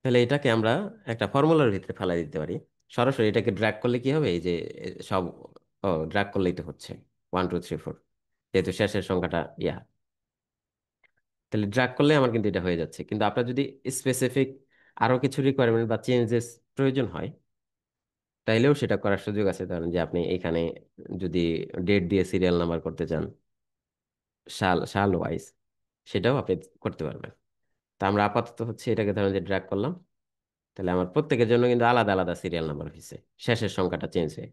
Speaker 1: তাহলে এটাকে আমরা একটা ফর্মুলার ভিতরে ফেলাই দিতে পারি। সরাসরি এটাকে ড্র্যাগ করলে কি হবে, এই যে সব, ও ড্র্যাগ করলেই তো হচ্ছে 1 2 3 4, যেহেতু শেষের সংখ্যাটা ইয়া। তাহলে ড্র্যাগ করলে আমার কিন্তু এটা হয়ে যাচ্ছে। কিন্তু আপনার যদি স্পেসিফিক আরো কিছু রিকোয়ারমেন্ট বা চেঞ্জেস প্রয়োজন হয়, তাইলেও সেটা করার সুযোগ আছে। ধরেন যে আপনি এখানে যদি ডেট দিয়ে সিরিয়াল নাম্বার করতে চান, সাল সাল ওয়াইজ, সেটাও আপনি করতে পারবেন। তা আমরা আপাতত হচ্ছে এটাকে ধরেন যে ড্র্যাগ করলাম। তাহলে আমার প্রত্যেকের জন্য কিন্তু আলাদা আলাদা সিরিয়াল নাম্বার হয়েছে, শেষের সংখ্যাটা চেঞ্জ হয়ে।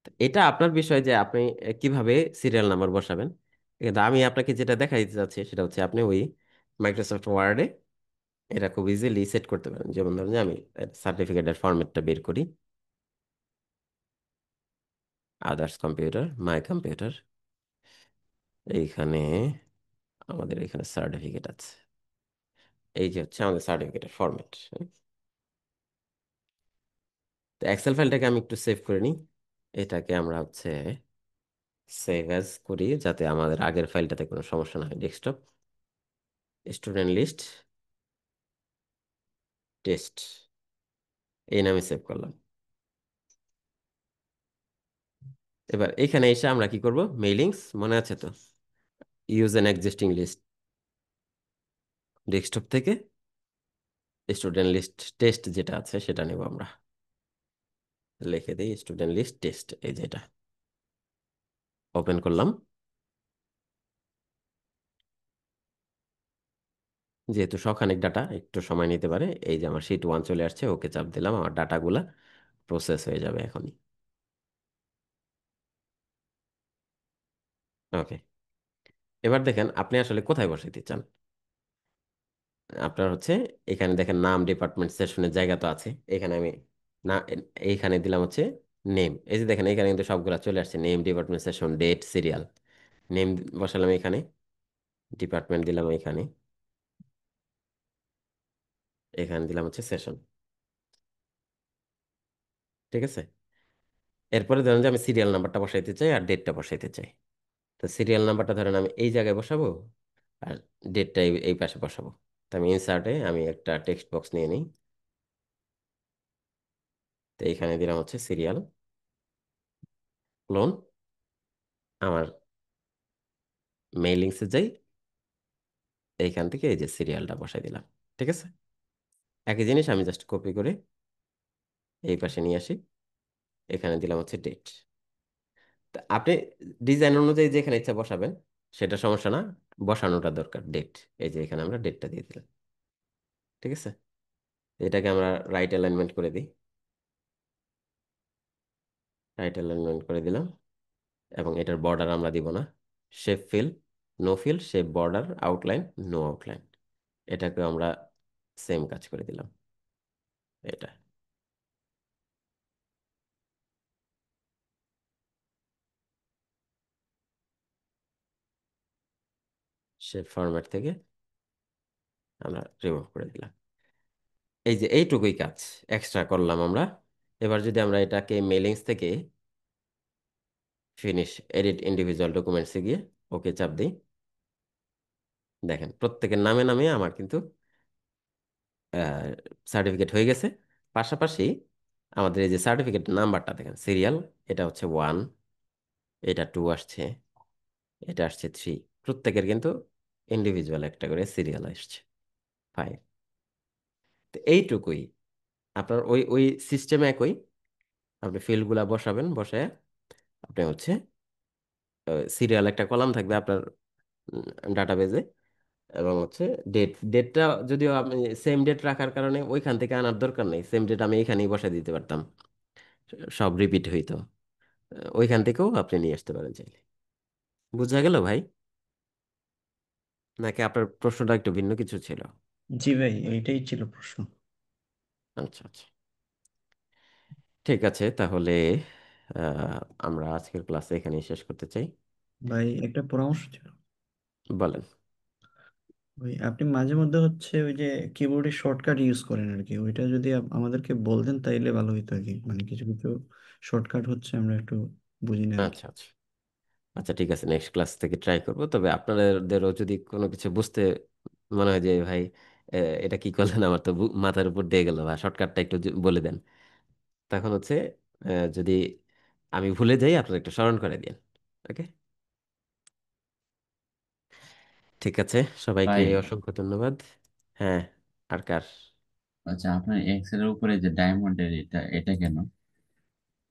Speaker 1: তো এটা আপনার বিষয় যে আপনি কিভাবে সিরিয়াল নাম্বার বসাবেন। কিন্তু আমি আপনাকে যেটা দেখা দিতে চাচ্ছি সেটা হচ্ছে আপনি ওই মাইক্রোসফট ওয়ার্ডে এটা খুব ইজিলি সেট করতে পারেন। যেমন ধরুন যে আমি সার্টিফিকেটের ফরম্যাটটা বের করি, আদার্স কম্পিউটার, মাই কম্পিউটার, এইখানে আমাদের এখানে সার্টিফিকেট আছে। এই যে হচ্ছে আমাদের সার্টিফিকেটের ফরম্যাট। তো এক্সেল ফাইলটাকে আমি একটু সেভ করে নিই। এটাকে আমরা হচ্ছে সেভ অ্যাজ করি যাতে আমাদের আগের ফাইলটাতে কোনো সমস্যা না হয়। ডেস্কটপ, স্টুডেন্ট লিস্ট, টেস্ট, এই নামে সেভ করলাম। এবার এখানে এসে আমরা কি করব, মেইলিংস মনে আছে তো, use an existing list, desktop থেকে স্টুডেন্ট লিস্ট টেস্ট যেটা আছে সেটা নেব আমরা। লিখে দিই স্টুডেন্ট লিস্ট টেস্ট, এই যেটা ওপেন করলাম। যেহেতু সখানেক ডাটা একটু সময় নিতে পারে, এই যে আমার শীট 1 চলে আসছে, ওকে চাপ দিলাম, আমার ডাটাগুলা প্রসেস হয়ে যাবে এখনই। ওকে, এবার দেখেন আপনি আসলে কোথায় বসাইতে চান। আপনার হচ্ছে এখানে দেখেন নাম, ডিপার্টমেন্ট, সেশনের জায়গা তো আছে। এখানে আমি না, এইখানে দিলাম হচ্ছে নেম। এই যে দেখেন এখানে কিন্তু সবগুলা চলে আসছে, name, department, session, date, serial. Name বসালাম এখানে, ডিপার্টমেন্ট দিলাম এখানে, এখানে দিলাম হচ্ছে সেশন। ঠিক আছে, এরপরে ধরেন যে আমি সিরিয়াল নাম্বারটা বসাইতে চাই আর ডেটটা বসাইতে চাই। তো সিরিয়াল নাম্বারটা ধরেন আমি এই জায়গায় বসাবো, আর ডেটটা এই পাশে বসাবো। তো আমি ইনসার্টে আমি একটা টেক্সট বক্স নিয়ে নিই। তো এইখানে দিলাম হচ্ছে সিরিয়াল ক্লোন, আমার মেইলিংসে যাই, এইখান থেকে এই যে সিরিয়ালটা বসাই দিলাম। ঠিক আছে, একই জিনিস আমি জাস্ট কপি করে এই পাশে নিয়ে আসি, এখানে দিলাম হচ্ছে ডেট। তা আপনি ডিজাইন অনুযায়ী যেখানে ইচ্ছা বসাবেন, সেটা সমস্যা না, বসানোটা দরকার ডেট। এই যে এখানে আমরা ডেটটা দিয়ে দিলাম। ঠিক আছে, এটাকে আমরা রাইট অ্যালাইনমেন্ট করে দিই, রাইট অ্যালাইনমেন্ট করে দিলাম। এবং এটার বর্ডার আমরা দিব না, shape fill, no fill, shape border, outline, no outline, এটাকে আমরা সেম কাজ করে দিলাম। এটা শেপ ফরম্যাট থেকে আমরা রিমুভ করে দিলাম। এই যে এইটুকুই কাজ এক্সট্রা করলাম আমরা। এবার যদি আমরা এটাকে মেলিংস থেকে ফিনিশ, এডিট ইন্ডিভিজুয়াল ডকুমেন্টসে গিয়ে ওকে চাপ দিই। দেখেন প্রত্যেকের নামে নামে আমার কিন্তু সার্টিফিকেট হয়ে গেছে। পাশাপাশি আমাদের এই যে সার্টিফিকেট নাম্বারটা দেখেন, সিরিয়াল, এটা হচ্ছে 1, এটা 2 আসছে, এটা আসছে 3। প্রত্যেকের কিন্তু ইন্ডিভিজুয়াল একটা করে সিরিয়াল আসছে 5। তো এইটুকুই। আপনার ওই ওই সিস্টেমে একই, আপনি ফিল্ডগুলা বসাবেন, বসে আপনি হচ্ছে সিরিয়াল একটা কলাম থাকবে আপনার ডাটাবেজে, এবং হচ্ছে ডেটটা যদিও আমি সেম ডেট রাখার কারণে ওইখান থেকে আনার দরকার নেই, সেম ডেট আমি এখানেই বসাই দিতে পারতাম, সব রিপিট হইতো। ওইখান থেকেও আপনি নিয়ে আসতে পারেন চাইলে। বুঝা গেল ভাই? নাকি আপনার প্রশ্নটা একটু ভিন্ন কিছু ছিল?
Speaker 3: জি ভাই, এইটাই ছিল প্রশ্ন।
Speaker 1: আচ্ছা আচ্ছা, ঠিক আছে তাহলে আমরা আজকের ক্লাসে এখানেই শেষ করতে চাই।
Speaker 3: ভাই একটা পরামর্শ ছিল।
Speaker 1: বলেন।
Speaker 3: ওই আপনি মাঝে মধ্যে হচ্ছে ওই যে কিবোর্ডে শর্টকাট ইউজ করেন আর কি, ওইটা যদি আমাদেরকে বলতেন তাইলে ভালো হতো আর কি। মানে কিছু কিছু শর্টকাট হচ্ছে আমরা একটু বুঝি না আর কি।
Speaker 1: আচ্ছা আচ্ছা, আচ্ছা ঠিক আছে, নেক্সট ক্লাস থেকে ট্রাই করব। তবে আপনাদেরও যদি কোনো কিছু বুঝতে মনে হয় যে ভাই এটা কি করলেন, আমার তো মাথার উপর দিয়ে গেল, বা শর্টকাটটা একটু বলে দেন, তখন হচ্ছে যদি আমি ভুলে যাই আপনারা একটু স্মরণ করে দিন। ওকে, ঠিক আছে, সবাইকে
Speaker 4: ভাই,
Speaker 1: অসংখ্য ধন্যবাদ। হ্যাঁ, আর কার?
Speaker 4: আচ্ছা, আপনার এক্সেল এর উপরে যে ডায়মন্ডের এটা এটা কেন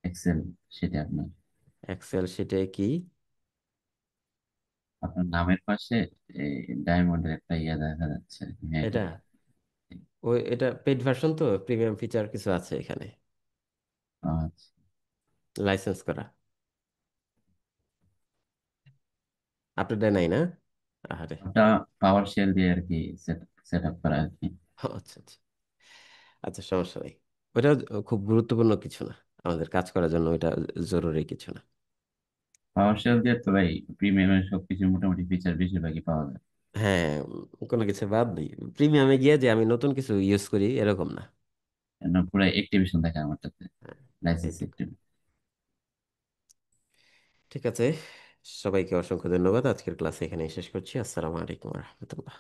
Speaker 4: এক্সেল, সেটা আপনার
Speaker 1: এক্সেল শিটে কি?
Speaker 4: আপনার নামের পাশে এই ডায়মন্ডের একটা ইয়ে দেখা যাচ্ছে। হ্যাঁ, এটা
Speaker 1: এটা ওই এটা পেইড ভার্সন, তো প্রিমিয়াম ফিচার কিছু আছে এখানে,
Speaker 4: আচ্ছা।
Speaker 1: লাইসেন্স করা। আপনাদের নাই না? আরে,
Speaker 4: ওটা পাওয়ার শেল দিয়ে আর কি সেট সেট আপ করা আর কি।
Speaker 1: আচ্ছা আচ্ছা, আচ্ছা সমস্যা নেই। ওটা খুব গুরুত্বপূর্ণ কিছু না, আমাদের কাজ করার জন্য ওটা জরুরি কিছু না।
Speaker 4: পাওয়ার শেল দিয়ে তো ভাই প্রিমিয়ামের সবকিছু মোটামুটি ফিচার বেশিরভাগই পাওয়া যায়।
Speaker 1: হ্যাঁ, কোনো কিছু বাদ নেই। প্রিমিয়ামে গিয়ে যে আমি নতুন কিছু ইউজ করি এরকম না।
Speaker 4: না, পুরো অ্যাক্টিভেশন দেখে আমারটাতে,
Speaker 1: হ্যাঁ,
Speaker 4: লাইসেন্স
Speaker 1: এইটুকু।
Speaker 4: অ্যাক্টিভ।
Speaker 1: ঠিক আছে, সবাইকে অসংখ্য ধন্যবাদ। আজকের ক্লাস এখানেই শেষ করছি। আসসালামু আলাইকুম রহমতুল্লাহ।